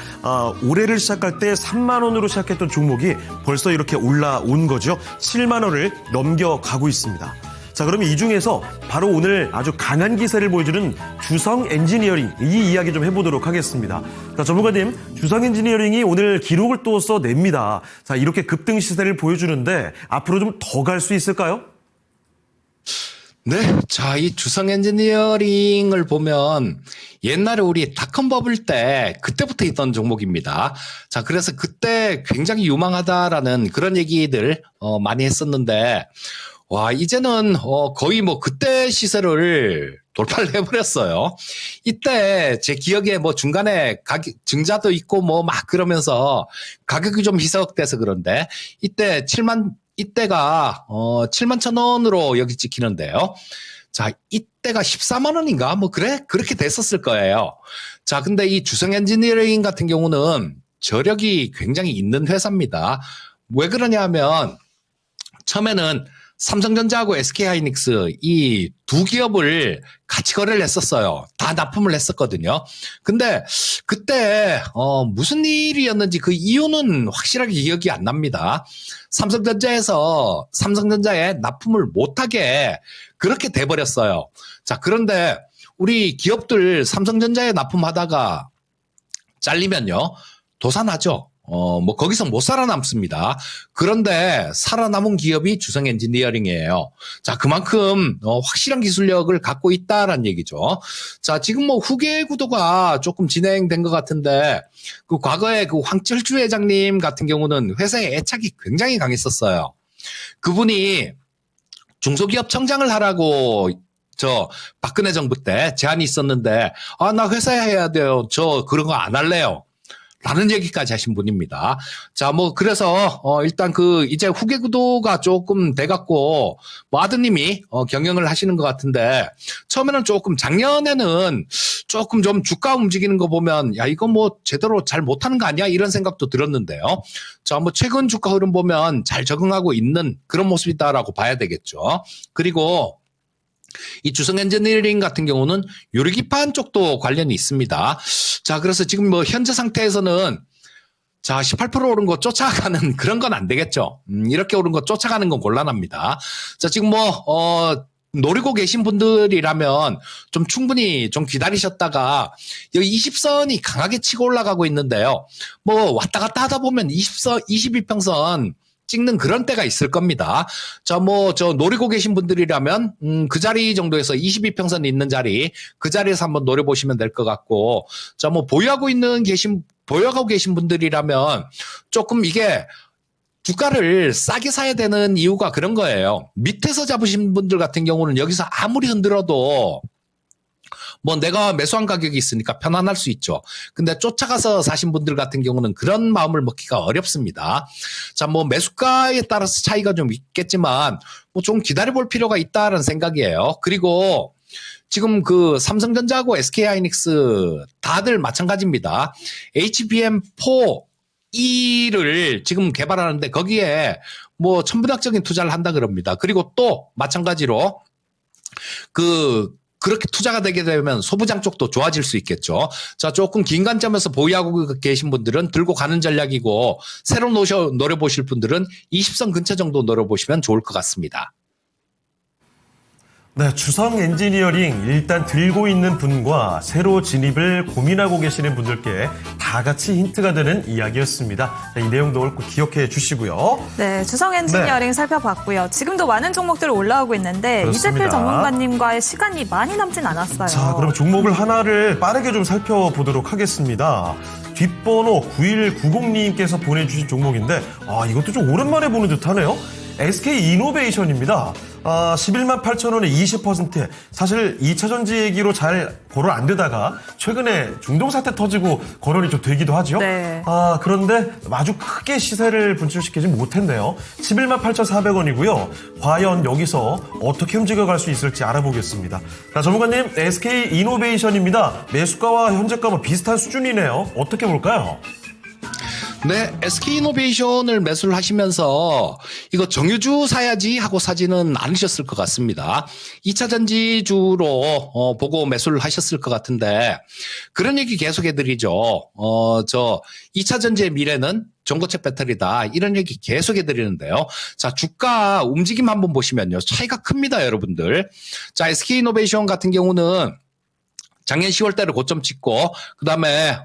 올해를 시작할 때 3만 원으로 시작했던 종목이 벌써 이렇게 올라온 거죠. 7만 원을 넘겨가고 있습니다. 자, 그럼 이 중에서 바로 오늘 아주 강한 기세를 보여주는 주성 엔지니어링, 이 이야기 좀 해보도록 하겠습니다. 자, 전문가님, 주성 엔지니어링이 오늘 기록을 또 써냅니다. 자, 이렇게 급등 시세를 보여주는데 앞으로 좀 더 갈 수 있을까요? 네. 자, 이 주성 엔지니어링을 보면 옛날에 우리 닷컴 버블 때 그때부터 있던 종목입니다. 자, 그래서 그때 굉장히 유망하다라는 그런 얘기들 많이 했었는데 와, 이제는 거의 뭐 그때 시세를 돌파를 해버렸어요. 이때 제 기억에 뭐 중간에 가격 증자도 있고 뭐 막 그러면서 가격이 좀 희석돼서 그런데 이때가 7만 1,000원으로 여기 찍히는데요. 자, 이때가 14만 원인가? 뭐 그렇게 됐었을 거예요. 자, 근데 이 주성 엔지니어링 같은 경우는 저력이 굉장히 있는 회사입니다. 왜 그러냐 하면 처음에는 삼성전자하고 SK하이닉스 이 두 기업을 같이 거래를 했었어요. 다 납품을 했었거든요. 근데 그때 무슨 일이었는지 그 이유는 확실하게 기억이 안 납니다. 삼성전자에 납품을 못하게 그렇게 돼버렸어요. 자, 그런데 우리 기업들 삼성전자에 납품하다가 잘리면요 도산하죠. 뭐 거기서 못 살아남습니다. 그런데 살아남은 기업이 주성 엔지니어링이에요. 자, 그만큼 확실한 기술력을 갖고 있다라는 얘기죠. 자, 지금 뭐 후계 구도가 조금 진행된 것 같은데 그 과거에 그 황철주 회장님 같은 경우는 회사에 애착이 굉장히 강했었어요. 그분이 중소기업 청장을 하라고 박근혜 정부 때 제안이 있었는데 나 회사에 해야 돼요. 저 그런 거 안 할래요. 라는 얘기까지 하신 분입니다. 자, 뭐, 그래서, 일단 이제 후계 구도가 조금 돼갖고, 뭐, 아드님이, 경영을 하시는 것 같은데, 처음에는 작년에는 조금 좀 주가 움직이는 거 보면, 야, 이거 뭐, 제대로 잘 못하는 거 아니야? 이런 생각도 들었는데요. 자, 뭐, 최근 주가 흐름 보면 잘 적응하고 있는 그런 모습이다라고 봐야 되겠죠. 그리고, 이 주성 엔지니어링 같은 경우는 유리기판 쪽도 관련이 있습니다. 자, 그래서 지금 뭐 현재 상태에서는 자, 18% 오른 거 쫓아가는 그런 건 안 되겠죠. 이렇게 오른 거 쫓아가는 건 곤란합니다. 자, 지금 뭐 노리고 계신 분들이라면 좀 충분히 좀 기다리셨다가 여기 20선이 강하게 치고 올라가고 있는데요. 뭐 왔다 갔다 하다 보면 22평선 찍는 그런 때가 있을 겁니다. 자, 뭐, 노리고 계신 분들이라면, 그 자리 정도에서 22평선 있는 자리, 그 자리에서 한번 노려보시면 될 것 같고, 자, 뭐, 보유하고 계신 분들이라면, 조금 이게, 주가를 싸게 사야 되는 이유가 그런 거예요. 밑에서 잡으신 분들 같은 경우는 여기서 아무리 흔들어도, 뭐 내가 매수한 가격이 있으니까 편안할 수 있죠. 근데 쫓아가서 사신 분들 같은 경우는 그런 마음을 먹기가 어렵습니다. 자, 뭐 매수가에 따라서 차이가 좀 있겠지만 뭐 좀 기다려볼 필요가 있다는 생각이에요. 그리고 지금 그 삼성전자하고 SK하이닉스 다들 마찬가지입니다. HBM4E를 지금 개발하는데 거기에 뭐 천문학적인 투자를 한다 그럽니다. 그리고 또 마찬가지로 그렇게 투자가 되게 되면 소부장 쪽도 좋아질 수 있겠죠. 자, 조금 긴 관점에서 보유하고 계신 분들은 들고 가는 전략이고 새로 노려보실 분들은 20선 근처 정도 노려보시면 좋을 것 같습니다. 네, 주성 엔지니어링 일단 들고 있는 분과 새로 진입을 고민하고 계시는 분들께 다 같이 힌트가 되는 이야기였습니다. 자, 이 내용도 꼭 기억해 주시고요. 네, 주성 엔지니어링 살펴봤고요. 지금도 많은 종목들 올라오고 있는데 그렇습니다. 이재필 전문가님과의 시간이 많이 남진 않았어요. 자, 그럼 종목을 하나를 빠르게 좀 살펴보도록 하겠습니다. 뒷번호 9190님께서 보내주신 종목인데, 이것도 좀 오랜만에 보는 듯 하네요. SK이노베이션입니다. 11만 8천 원에 20%. 사실 2차전지 얘기로 잘 거론 안 되다가 최근에 중동 사태 터지고 거론이 좀 되기도 하죠. 네. 그런데 아주 크게 시세를 분출시키지 못했네요. 11만 8,400원이고요. 과연 여기서 어떻게 움직여갈 수 있을지 알아보겠습니다. 자, 전문가님, SK이노베이션입니다. 매수가와 현재가 비슷한 수준이네요. 어떻게 볼까요? 네, SK이노베이션을 매수를 하시면서 이거 정유주 사야지 하고 사지는 않으셨을 것 같습니다. 2차 전지주로 보고 매수를 하셨을 것 같은데 그런 얘기 계속 해드리죠. 2차 전지의 미래는 전고체 배터리다. 이런 얘기 계속 해드리는데요. 자, 주가 움직임 한번 보시면요. 차이가 큽니다, 여러분들. 자, SK이노베이션 같은 경우는 작년 10월 달에 고점 찍고 그다음에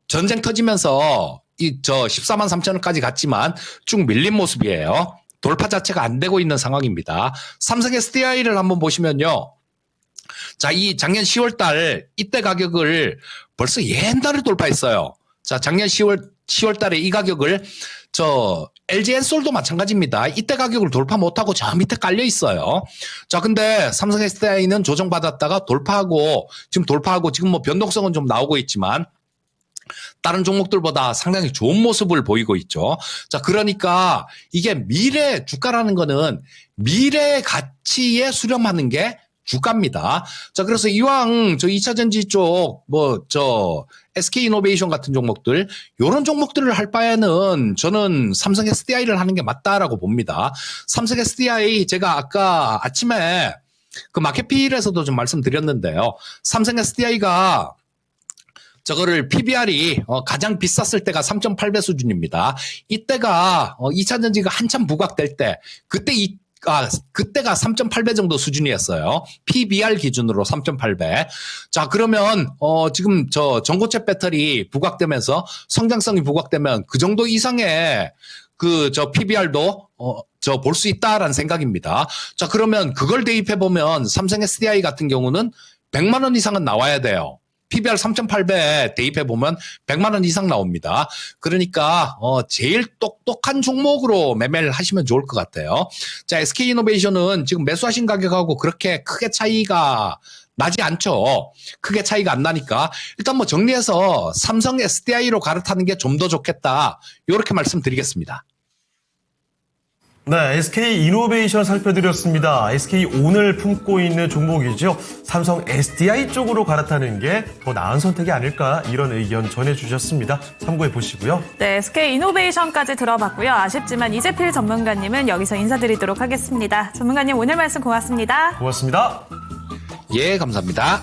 전쟁 터지면서 14만 3천 원까지 갔지만 쭉 밀린 모습이에요. 돌파 자체가 안 되고 있는 상황입니다. 삼성 SDI를 한번 보시면요. 자, 이 작년 10월 달 이때 가격을 벌써 옛날에 돌파했어요. 자, 작년 10월 달에 이 가격을 LG 엔솔도 마찬가지입니다. 이때 가격을 돌파 못하고 저 밑에 깔려 있어요. 자, 근데 삼성 SDI는 조정받았다가 지금 뭐 변동성은 좀 나오고 있지만 다른 종목들보다 상당히 좋은 모습을 보이고 있죠. 자, 그러니까 이게 미래 주가라는 거는 미래 가치에 수렴하는 게 주가입니다. 자, 그래서 이왕 2차 전지 쪽, SK이노베이션 같은 종목들, 요런 종목들을 할 바에는 저는 삼성 SDI를 하는 게 맞다라고 봅니다. 삼성 SDI 제가 아까 아침에 그 마켓필에서도 좀 말씀드렸는데요. 삼성 SDI가 저거를 PBR이 가장 비쌌을 때가 3.8배 수준입니다. 이때가 2차 전지가 한참 부각될 때 그때가 3.8배 정도 수준이었어요. PBR 기준으로 3.8배. 자, 그러면 지금 전고체 배터리 부각되면서 성장성이 부각되면 그 정도 이상의 PBR도 볼 수 있다라는 생각입니다. 자, 그러면 그걸 대입해 보면 삼성 SDI 같은 경우는 100만 원 이상은 나와야 돼요. PBR 3.8배 대입해보면 100만 원 이상 나옵니다. 그러니까 제일 똑똑한 종목으로 매매를 하시면 좋을 것 같아요. 자, SK이노베이션은 지금 매수하신 가격하고 그렇게 크게 차이가 나지 않죠. 크게 차이가 안 나니까 일단 뭐 정리해서 삼성 SDI로 갈아타는 게 좀 더 좋겠다. 이렇게 말씀드리겠습니다. 네, SK이노베이션 살펴드렸습니다. SK 오늘 품고 있는 종목이죠. 삼성 SDI 쪽으로 갈아타는 게 더 나은 선택이 아닐까 이런 의견 전해주셨습니다. 참고해 보시고요. 네, SK이노베이션까지 들어봤고요. 아쉽지만 이재필 전문가님은 여기서 인사드리도록 하겠습니다. 전문가님 오늘 말씀 고맙습니다. 고맙습니다. 예, 감사합니다.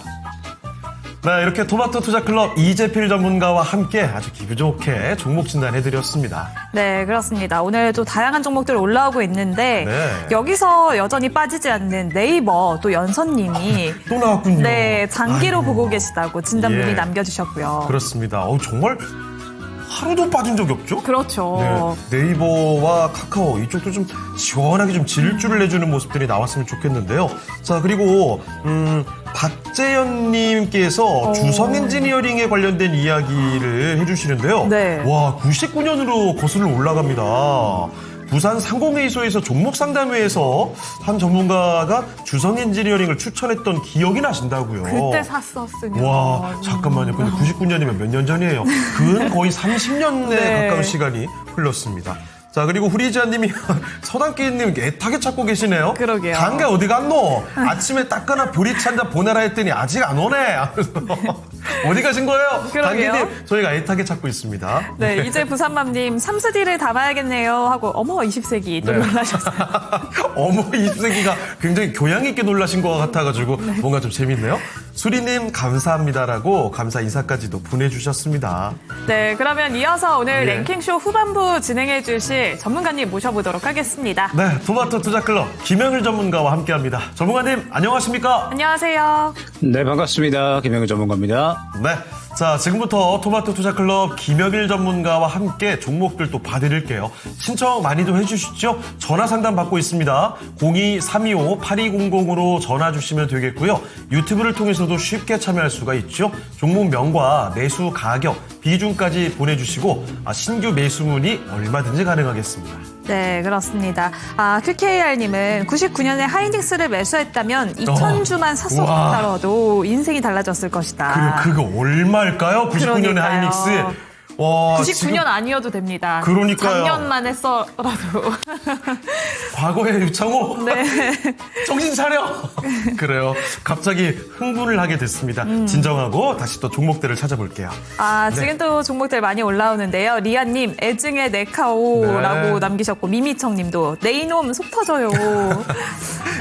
네, 이렇게 토마토 투자클럽 이재필 전문가와 함께 아주 기분 좋게 종목 진단해드렸습니다. 네, 그렇습니다. 오늘도 다양한 종목들 올라오고 있는데 네. 여기서 여전히 빠지지 않는 네이버 또 연선님이 또 나왔군요. 네, 장기로 아이고. 보고 계시다고 진단문의 예. 남겨주셨고요. 그렇습니다. 정말 하루도 빠진 적이 없죠? 그렇죠. 네, 네이버와 카카오 이쪽도 좀 시원하게 좀 질주를 내주는 모습들이 나왔으면 좋겠는데요. 자, 그리고 박재현님께서 주성 엔지니어링에 관련된 이야기를 해주시는데요. 네. 와, 99년으로 거슬러 올라갑니다. 부산 상공회의소에서 종목 상담회에서 한 전문가가 주성 엔지니어링을 추천했던 기억이 나신다고요. 그때 샀었으면. 와, 잠깐만요. 근데 99년이면 몇 년 전이에요? 근 거의 30년 내 네. 가까운 시간이 흘렀습니다. 자, 그리고 후리지아님이 서당끼님 애타게 찾고 계시네요. 그러게요. 단가 어디 갔노? 아침에 닦거나 보리차 한잔 보내라 했더니 아직 안 오네. 어디 가신 거예요? 그러게요. 당기님, 저희가 애타게 찾고 있습니다. 네, 이제 부산맘님 3스디를 담아야겠네요 하고 어머 20세기 또 네. 놀라셨어요. 어머, 이세기가 굉장히 교양 있게 놀라신 것 같아가지고 뭔가 좀 재밌네요. 수리님 감사합니다라고 감사 인사까지도 보내주셨습니다. 네, 그러면 이어서 오늘 예. 랭킹쇼 후반부 진행해 주실 전문가님 모셔보도록 하겠습니다. 네, 토마토 투자클럽 김영일 전문가와 함께합니다. 전문가님 안녕하십니까? 안녕하세요. 네, 반갑습니다. 김영일 전문가입니다. 네, 자 지금부터 토마토 투자클럽 김영일 전문가와 함께 종목들 또 봐드릴게요. 신청 많이도 해주시죠. 전화 상담 받고 있습니다. 02-325-8200으로 전화 주시면 되겠고요. 유튜브를 통해서도 쉽게 참여할 수가 있죠. 종목명과 매수 가격, 비중까지 보내주시고 신규 매수 문의 얼마든지 가능하겠습니다. 네, 그렇습니다. QKR님은 99년에 하이닉스를 매수했다면 2,000주만 샀었더라도 인생이 달라졌을 것이다. 그거 얼마일까요? 99년에 그러니까요. 하이닉스. 와, 99년 지금 아니어도 됩니다. 그러니까요. 작년만 했어라도. 과거의 유창호? 네. 정신 차려! 그래요. 갑자기 흥분을 하게 됐습니다. 진정하고 다시 또 종목들을 찾아볼게요. 지금 또 종목들 많이 올라오는데요. 리아님, 애증의 네카오라고 네. 남기셨고, 미미청님도 네이놈 속 터져요.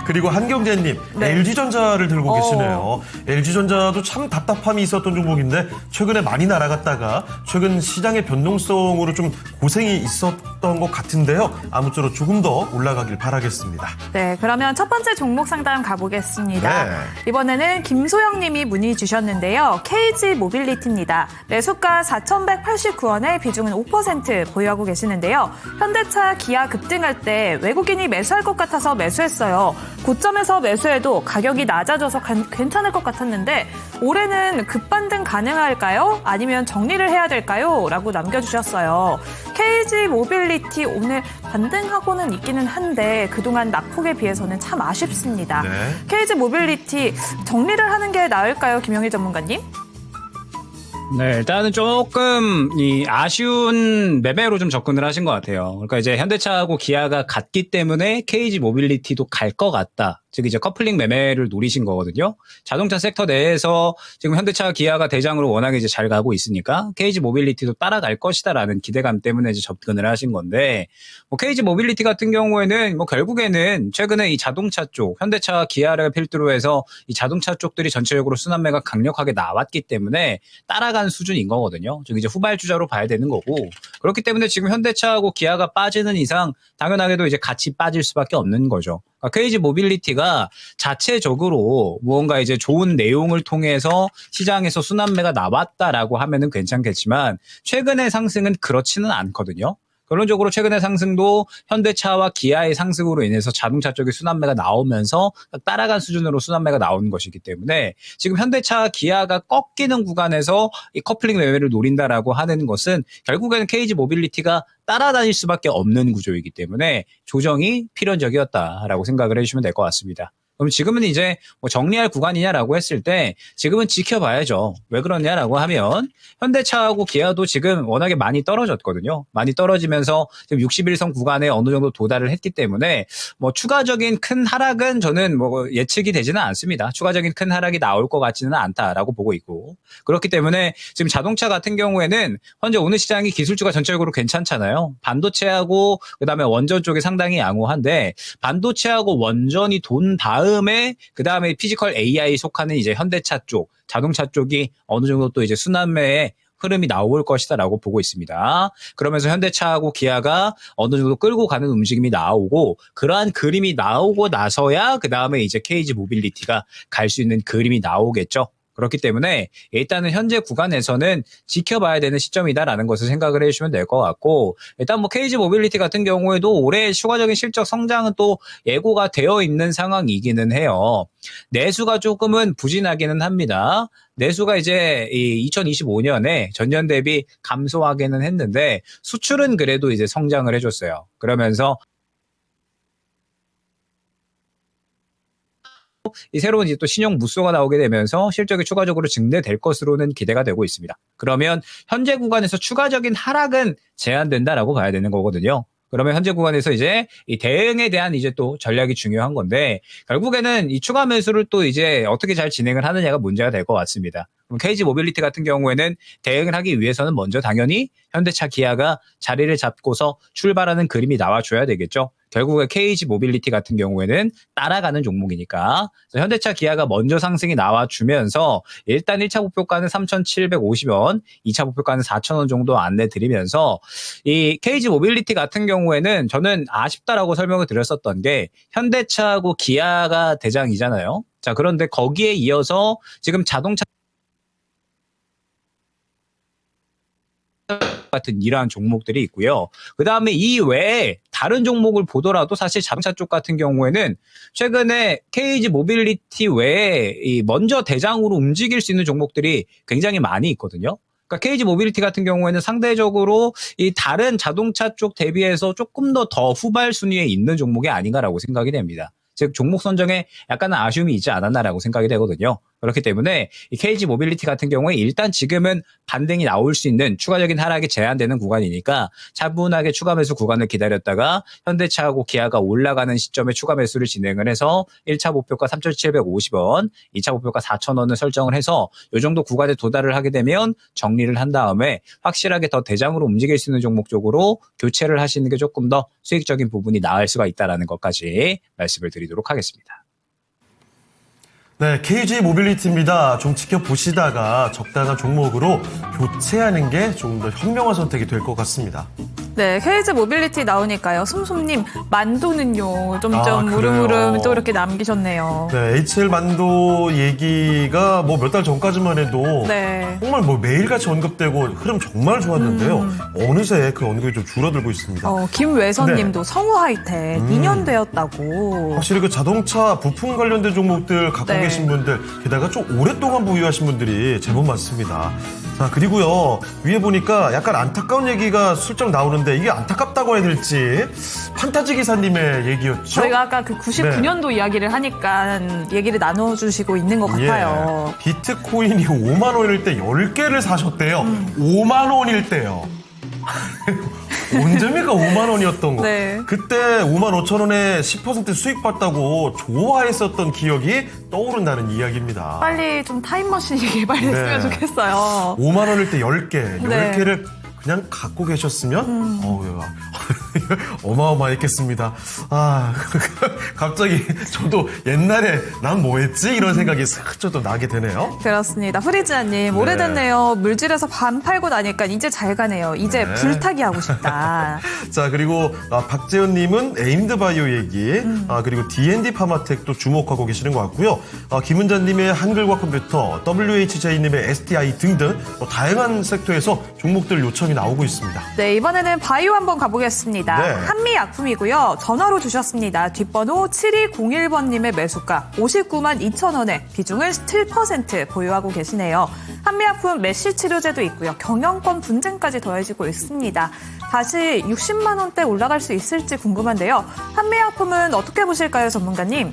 그리고 한경재님, 네. LG전자를 들고 계시네요. LG전자도 참 답답함이 있었던 종목인데 최근에 많이 날아갔다가 최근 시장의 변동성으로 좀 고생이 있었던 것 같은데요. 아무쪼록 조금 더 올라가길 바라겠습니다. 네, 그러면 첫 번째 종목 상담 가보겠습니다. 네. 이번에는 김소영 님이 문의 주셨는데요. KG 모빌리티입니다. 매수가 4,189원에 비중은 5% 보유하고 계시는데요. 현대차, 기아 급등할 때 외국인이 매수할 것 같아서 매수했어요. 고점에서 매수해도 가격이 낮아져서 괜찮을 것 같았는데 올해는 급반등 가능할까요? 아니면 정리를 해야 될까요? 라고 남겨주셨어요. KG 모빌리티 오늘 반등하고는 있기는 한데 그동안 낙폭에 비해서는 참 아쉽습니다. 네. KG 모빌리티 정리를 하는 게 나을까요? 김영일 전문가님? 네, 일단은 조금 아쉬운 매매로 좀 접근을 하신 것 같아요. 그러니까 이제 현대차하고 기아가 같기 때문에 KG 모빌리티도 갈 것 같다. 즉 이제 커플링 매매를 노리신 거거든요. 자동차 섹터 내에서 지금 현대차, 기아가 대장으로 워낙에 이제 잘 가고 있으니까 KG 모빌리티도 따라갈 것이다라는 기대감 때문에 이제 접근을 하신 건데, KG 모빌리티 같은 경우에는 결국에는 최근에 이 자동차 쪽, 현대차, 기아를 필두로 해서 이 자동차 쪽들이 전체적으로 순환매가 강력하게 나왔기 때문에 따라간 수준인 거거든요. 즉 이제 후발주자로 봐야 되는 거고, 그렇기 때문에 지금 현대차하고 기아가 빠지는 이상 당연하게도 이제 같이 빠질 수밖에 없는 거죠. KG 모빌리티가 자체적으로 무언가 이제 좋은 내용을 통해서 시장에서 순환매가 나왔다라고 하면은 괜찮겠지만 최근의 상승은 그렇지는 않거든요. 결론적으로 최근의 상승도 현대차와 기아의 상승으로 인해서 자동차 쪽에 순환매가 나오면서 따라간 수준으로 순환매가 나오는 것이기 때문에 지금 현대차, 기아가 꺾이는 구간에서 이 커플링 매매를 노린다라고 하는 것은 결국에는 KG 모빌리티가 따라다닐 수밖에 없는 구조이기 때문에 조정이 필연적이었다라고 생각을 해주시면 될 것 같습니다. 그럼 지금은 이제 정리할 구간이냐라고 했을 때 지금은 지켜봐야죠. 왜 그러냐라고 하면 현대차하고 기아도 지금 워낙에 많이 떨어졌거든요. 많이 떨어지면서 지금 61선 구간에 어느 정도 도달을 했기 때문에 추가적인 큰 하락은 저는 예측이 되지는 않습니다. 추가적인 큰 하락이 나올 것 같지는 않다라고 보고 있고, 그렇기 때문에 지금 자동차 같은 경우에는 현재 오늘 시장이 기술주가 전체적으로 괜찮잖아요. 반도체하고 그다음에 원전 쪽이 상당히 양호한데 반도체하고 원전이 돈 다음에 그다음에 피지컬 AI 속하는 이제 현대차 쪽, 자동차 쪽이 어느 정도 또 이제 순환매의 흐름이 나올 것이다라고 보고 있습니다. 그러면서 현대차하고 기아가 어느 정도 끌고 가는 움직임이 나오고, 그러한 그림이 나오고 나서야 그다음에 이제 KG 모빌리티가 갈 수 있는 그림이 나오겠죠. 그렇기 때문에 일단은 현재 구간에서는 지켜봐야 되는 시점이다라는 것을 생각을 해주시면 될 것 같고, 일단 KG 모빌리티 같은 경우에도 올해 추가적인 실적 성장은 또 예고가 되어 있는 상황이기는 해요. 내수가 조금은 부진하기는 합니다. 내수가 이제 2025년에 전년 대비 감소하기는 했는데 수출은 그래도 이제 성장을 해줬어요. 그러면서 이 새로운 이제 또 신용 무쏘가 나오게 되면서 실적이 추가적으로 증대될 것으로는 기대가 되고 있습니다. 그러면 현재 구간에서 추가적인 하락은 제한된다라고 봐야 되는 거거든요. 그러면 현재 구간에서 이제 이 대응에 대한 이제 또 전략이 중요한 건데, 결국에는 이 추가 매수를 또 이제 어떻게 잘 진행을 하느냐가 문제가 될 것 같습니다. 그럼 KG 모빌리티 같은 경우에는 대응을 하기 위해서는 먼저 당연히 현대차, 기아가 자리를 잡고서 출발하는 그림이 나와줘야 되겠죠. 결국에 KG 모빌리티 같은 경우에는 따라가는 종목이니까 그래서 현대차 기아가 먼저 상승이 나와주면서 일단 1차 목표가는 3,750원, 2차 목표가는 4,000원 정도 안내 드리면서 이 KG 모빌리티 같은 경우에는 저는 아쉽다라고 설명을 드렸었던 게 현대차하고 기아가 대장이잖아요. 자, 그런데 거기에 이어서 지금 자동차 같은 이러한 종목들이 있고요. 그 다음에 이 외에 다른 종목을 보더라도 사실 자동차 쪽 같은 경우에는 최근에 KG 모빌리티 외에 이 먼저 대장으로 움직일 수 있는 종목들이 굉장히 많이 있거든요. 그러니까 KG 모빌리티 같은 경우에는 상대적으로 이 다른 자동차 쪽 대비해서 조금 더 후발 순위에 있는 종목이 아닌가라고 생각이 됩니다. 즉 종목 선정에 약간은 아쉬움이 있지 않았나라고 생각이 되거든요. 그렇기 때문에 이 KG 모빌리티 같은 경우에 일단 지금은 반등이 나올 수 있는 추가적인 하락이 제한되는 구간이니까 차분하게 추가 매수 구간을 기다렸다가 현대차하고 기아가 올라가는 시점에 추가 매수를 진행을 해서 1차 목표가 3,750원, 2차 목표가 4,000원을 설정을 해서 이 정도 구간에 도달을 하게 되면 정리를 한 다음에 확실하게 더 대장으로 움직일 수 있는 종목 쪽으로 교체를 하시는 게 조금 더 수익적인 부분이 나을 수가 있다는 것까지 말씀을 드리도록 하겠습니다. 네, KG 모빌리티입니다. 좀 지켜보시다가 적당한 종목으로 교체하는 게 조금 더 현명한 선택이 될 것 같습니다. 네, KG 모빌리티 나오니까요. 솜솜님, 만도는요. 아, 그래요? 무름무름 또 이렇게 남기셨네요. 네, HL 만도 얘기가 뭐 몇 달 전까지만 해도 네. 정말 뭐 매일같이 언급되고 흐름 정말 좋았는데요. 어느새 그 언급이 좀 줄어들고 있습니다. 김외선님도 네. 성우 하이텍 2년 되었다고. 확실히 그 자동차 부품 관련된 종목들 갖고 네. 계신 분들, 게다가 좀 오랫동안 보유하신 분들이 제법 많습니다. 자, 그리고요, 위에 보니까 약간 안타까운 얘기가 슬쩍 나오는데 이게 안타깝다고 해야 될지 판타지 기사님의 얘기였죠? 저희가 아까 그 99년도 이야기를 하니까 얘기를 나눠주시고 있는 것 같아요. 예, 비트코인이 5만 원일 때 10개를 사셨대요. 5만 원일 때요. 언제입니까 5만 원이었던 거. 네. 그때 5만 5천 원에 10% 수익 봤다고 좋아했었던 기억이 떠오른다는 이야기입니다. 빨리 좀 타임머신이 개발됐으면 네. 좋겠어요. 5만 원일 때 10개, 네. 10개를 그냥 갖고 계셨으면 어마어마했겠습니다. 아, 갑자기 저도 옛날에 난 뭐했지? 이런 생각이 슬쩍 또 나게 되네요. 그렇습니다. 프리지아님, 오래됐네요. 물질에서 반 팔고 나니까 이제 잘 가네요. 이제 네. 불타기 하고 싶다. 자, 그리고 박재현님은 에임드바이오 얘기, 그리고 D&D 파마텍도 주목하고 계시는 것 같고요. 김은자님의 한글과 컴퓨터, WHJ님의 STI 등등 다양한 섹터에서 종목들 요청이 나오고 있습니다. 네, 이번에는 바이오 한번 가보겠습니다. 네. 한미약품이고요. 전화로 주셨습니다. 뒷번호 7201번님의 매수가 59만 2천 원에 비중을 7% 보유하고 계시네요. 한미약품 메시 치료제도 있고요. 경영권 분쟁까지 더해지고 있습니다. 다시 60만 원대 올라갈 수 있을지 궁금한데요. 한미약품은 어떻게 보실까요, 전문가님?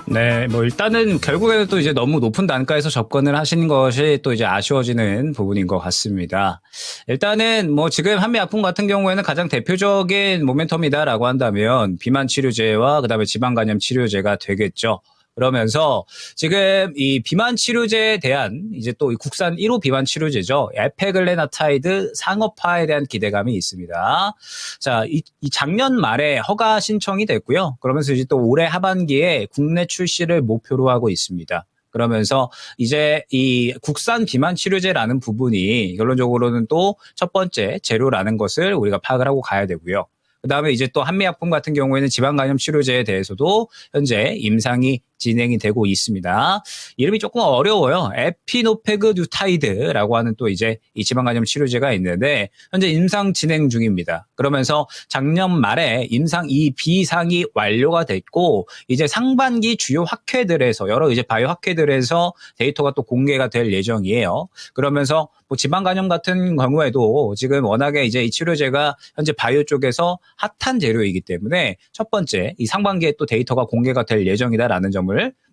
네, 뭐 일단은 결국에는 또 이제 너무 높은 단가에서 접근을 하신 것이 또 이제 아쉬워지는 부분인 것 같습니다. 일단은 뭐 지금 한미약품 같은 경우에는 가장 대표적인 모멘텀이다라고 한다면 비만 치료제와 그다음에 지방간염 치료제가 되겠죠. 그러면서 지금 이 비만 치료제에 대한 이제 또 국산 1호 비만 치료제죠. 에페글레나타이드 상업화에 대한 기대감이 있습니다. 자, 이 작년 말에 허가 신청이 됐고요. 그러면서 이제 또 올해 하반기에 국내 출시를 목표로 하고 있습니다. 그러면서 이제 이 국산 비만 치료제라는 부분이 결론적으로는 또 첫 번째 재료라는 것을 우리가 파악을 하고 가야 되고요. 그다음에 이제 또 한미약품 같은 경우에는 지방간염 치료제에 대해서도 현재 임상이 진행이 되고 있습니다. 이름이 조금 어려워요. 에피노페그뉴타이드라고 하는 또 이제 이 지방간염 치료제가 있는데 현재 임상 진행 중입니다. 그러면서 작년 말에 임상 2B상이 완료가 됐고 이제 상반기 주요 학회들에서 여러 이제 바이오 학회들에서 데이터가 또 공개가 될 예정이에요. 그러면서 뭐 지방간염 같은 경우에도 지금 워낙에 이제 이 치료제가 현재 바이오 쪽에서 핫한 재료이기 때문에 첫 번째 이 상반기에 또 데이터가 공개가 될 예정이다라는 점을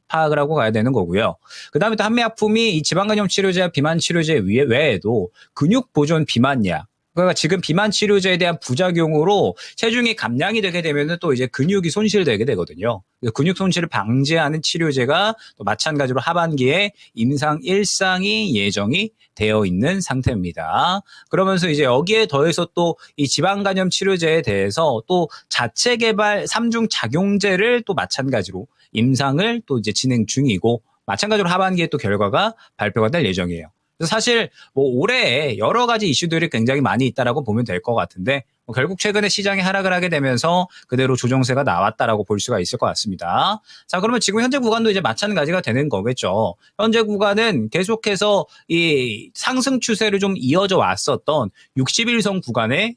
파악을 하고 가야 되는 거고요. 그다음에 또 한미약품이 이 지방간염 치료제와 비만 치료제 외에도 근육 보존 비만약 그러니까 지금 비만 치료제에 대한 부작용으로 체중이 감량이 되게 되면은 또 이제 근육이 손실되게 되거든요. 근육 손실을 방지하는 치료제가 또 마찬가지로 하반기에 임상 1상이 예정이 되어 있는 상태입니다. 그러면서 이제 여기에 더해서 또 이 지방간염 치료제에 대해서 또 자체 개발 3중 작용제를 또 마찬가지로 임상을 또 이제 진행 중이고 마찬가지로 하반기에 또 결과가 발표가 될 예정이에요. 사실 뭐 올해에 여러 가지 이슈들이 굉장히 많이 있다라고 보면 될 것 같은데 뭐 결국 최근에 시장이 하락을 하게 되면서 그대로 조정세가 나왔다라고 볼 수가 있을 것 같습니다. 자, 그러면 지금 현재 구간도 이제 마찬가지가 되는 거겠죠. 현재 구간은 계속해서 이 상승 추세를 좀 이어져 왔었던 60일선 구간에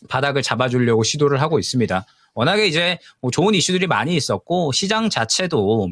바닥을 잡아주려고 시도를 하고 있습니다. 워낙에 이제 뭐 좋은 이슈들이 많이 있었고 시장 자체도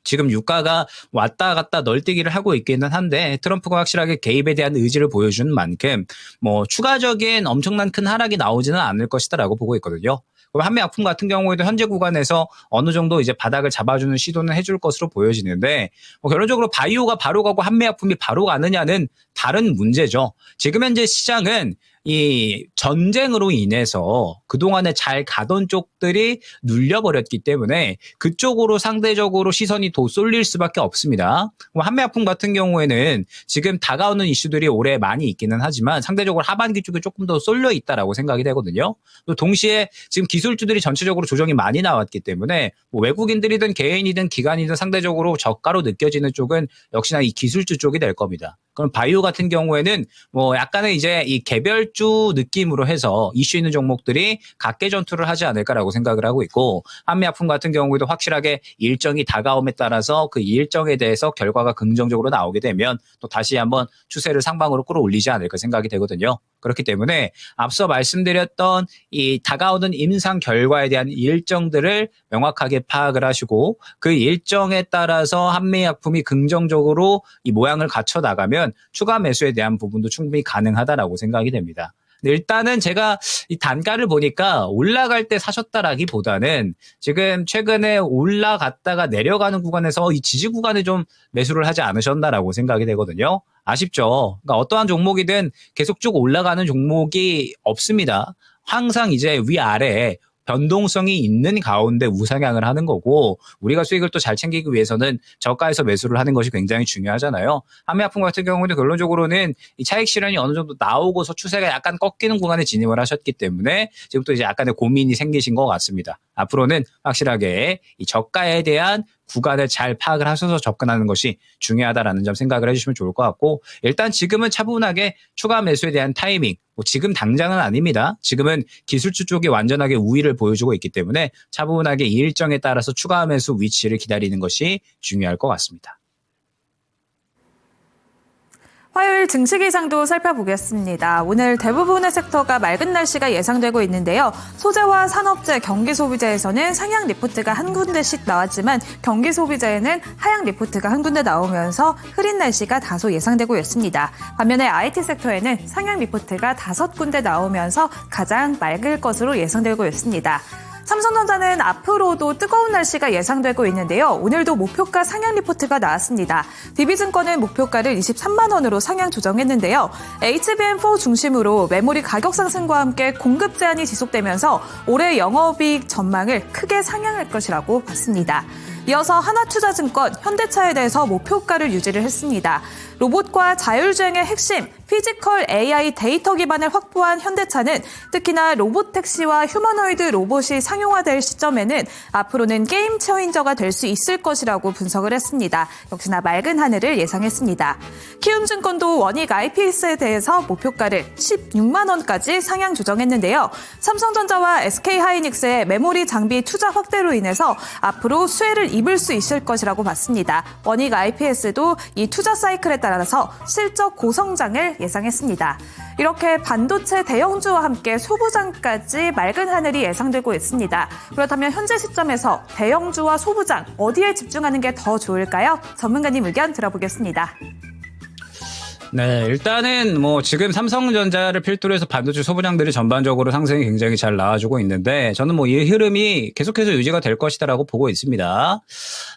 지금 유가가 왔다 갔다 널뛰기를 하고 있기는 한데 트럼프가 확실하게 개입에 대한 의지를 보여준 만큼 뭐 추가적인 엄청난 큰 하락이 나오지는 않을 것이다라고 보고 있거든요. 그럼 한미약품 같은 경우에도 현재 구간에서 어느 정도 이제 바닥을 잡아주는 시도는 해줄 것으로 보여지는데 뭐 결론적으로 바이오가 바로 가고 한미약품이 바로 가느냐는 다른 문제죠. 지금 현재 시장은 이 전쟁으로 인해서 그동안에 잘 가던 쪽들이 눌려버렸기 때문에 그쪽으로 상대적으로 시선이 더 쏠릴 수밖에 없습니다. 한미약품 같은 경우에는 지금 다가오는 이슈들이 올해 많이 있기는 하지만 상대적으로 하반기 쪽에 조금 더 쏠려 있다라고 생각이 되거든요. 또 동시에 지금 기술주들이 전체적으로 조정이 많이 나왔기 때문에 뭐 외국인들이든 개인이든 기관이든 상대적으로 저가로 느껴지는 쪽은 역시나 이 기술주 쪽이 될 겁니다. 그럼 바이오 같은 경우에는 뭐 약간의 이제 이 개별주 느낌으로 해서 이슈 있는 종목들이 각계 전투를 하지 않을까라고 생각을 하고 있고 한미약품 같은 경우에도 확실하게 일정이 다가옴에 따라서 그 일정에 대해서 결과가 긍정적으로 나오게 되면 또 다시 한번 추세를 상방으로 끌어올리지 않을까 생각이 되거든요. 그렇기 때문에 앞서 말씀드렸던 이 다가오는 임상 결과에 대한 일정들을 명확하게 파악을 하시고 그 일정에 따라서 한미약품이 긍정적으로 이 모양을 갖춰 나가면 추가 매수에 대한 부분도 충분히 가능하다라고 생각이 됩니다. 일단은 제가 이 단가를 보니까 올라갈 때 사셨다라기보다는 지금 최근에 올라갔다가 내려가는 구간에서 이 지지 구간에 좀 매수를 하지 않으셨나라고 생각이 되거든요. 아쉽죠. 그러니까 어떠한 종목이든 계속 쭉 올라가는 종목이 없습니다. 항상 이제 위아래에 변동성이 있는 가운데 우상향을 하는 거고 우리가 수익을 또 잘 챙기기 위해서는 저가에서 매수를 하는 것이 굉장히 중요하잖아요. 한미약품 같은 경우는 결론적으로는 이 차익 실현이 어느 정도 나오고서 추세가 약간 꺾이는 구간에 진입을 하셨기 때문에 지금 또 이제 약간의 고민이 생기신 것 같습니다. 앞으로는 확실하게 이 저가에 대한 구간을 잘 파악을 하셔서 접근하는 것이 중요하다라는 점 생각을 해주시면 좋을 것 같고 일단 지금은 차분하게 추가 매수에 대한 타이밍 뭐 지금 당장은 아닙니다. 지금은 기술주 쪽이 완전하게 우위를 보여주고 있기 때문에 차분하게 이 일정에 따라서 추가 매수 위치를 기다리는 것이 중요할 것 같습니다. 화요일 증시 기상도 살펴보겠습니다. 오늘 대부분의 섹터가 맑은 날씨가 예상되고 있는데요. 소재와 산업재, 경기소비재에서는 상향 리포트가 한 군데씩 나왔지만 경기소비재에는 하향 리포트가 한 군데 나오면서 흐린 날씨가 다소 예상되고 있습니다. 반면에 IT 섹터에는 상향 리포트가 5군데 나오면서 가장 맑을 것으로 예상되고 있습니다. 삼성전자는 앞으로도 뜨거운 날씨가 예상되고 있는데요. 오늘도 목표가 상향 리포트가 나왔습니다. DB증권은 목표가를 23만 원으로 상향 조정했는데요. HBM4 중심으로 메모리 가격 상승과 함께 공급 제한이 지속되면서 올해 영업이익 전망을 크게 상향할 것이라고 봤습니다. 이어서 하나투자증권, 현대차에 대해서 목표가를 유지를 했습니다. 로봇과 자율주행의 핵심, 피지컬 AI 데이터 기반을 확보한 현대차는 특히나 로봇택시와 휴머노이드 로봇이 상용화될 시점에는 앞으로는 게임 체인저가 될 수 있을 것이라고 분석을 했습니다. 역시나 맑은 하늘을 예상했습니다. 키움증권도 원익 IPS에 대해서 목표가를 16만 원까지 상향 조정했는데요. 삼성전자와 SK하이닉스의 메모리 장비 투자 확대로 인해서 앞으로 수혜를 입을 수 있을 것이라고 봤습니다. 원익 IPS도 이 투자 사이클에 따라서 실적 고성장을 예상했습니다. 이렇게 반도체 대형주와 함께 소부장까지 맑은 하늘이 예상되고 있습니다. 그렇다면 현재 시점에서 대형주와 소부장 어디에 집중하는 게 더 좋을까요? 전문가님 의견 들어보겠습니다. 네, 일단은 뭐 지금 삼성전자를 필두로 해서 반도체 소부장들이 전반적으로 상승이 굉장히 잘 나와주고 있는데 저는 뭐 이 흐름이 계속해서 유지가 될 것이다라고 보고 있습니다.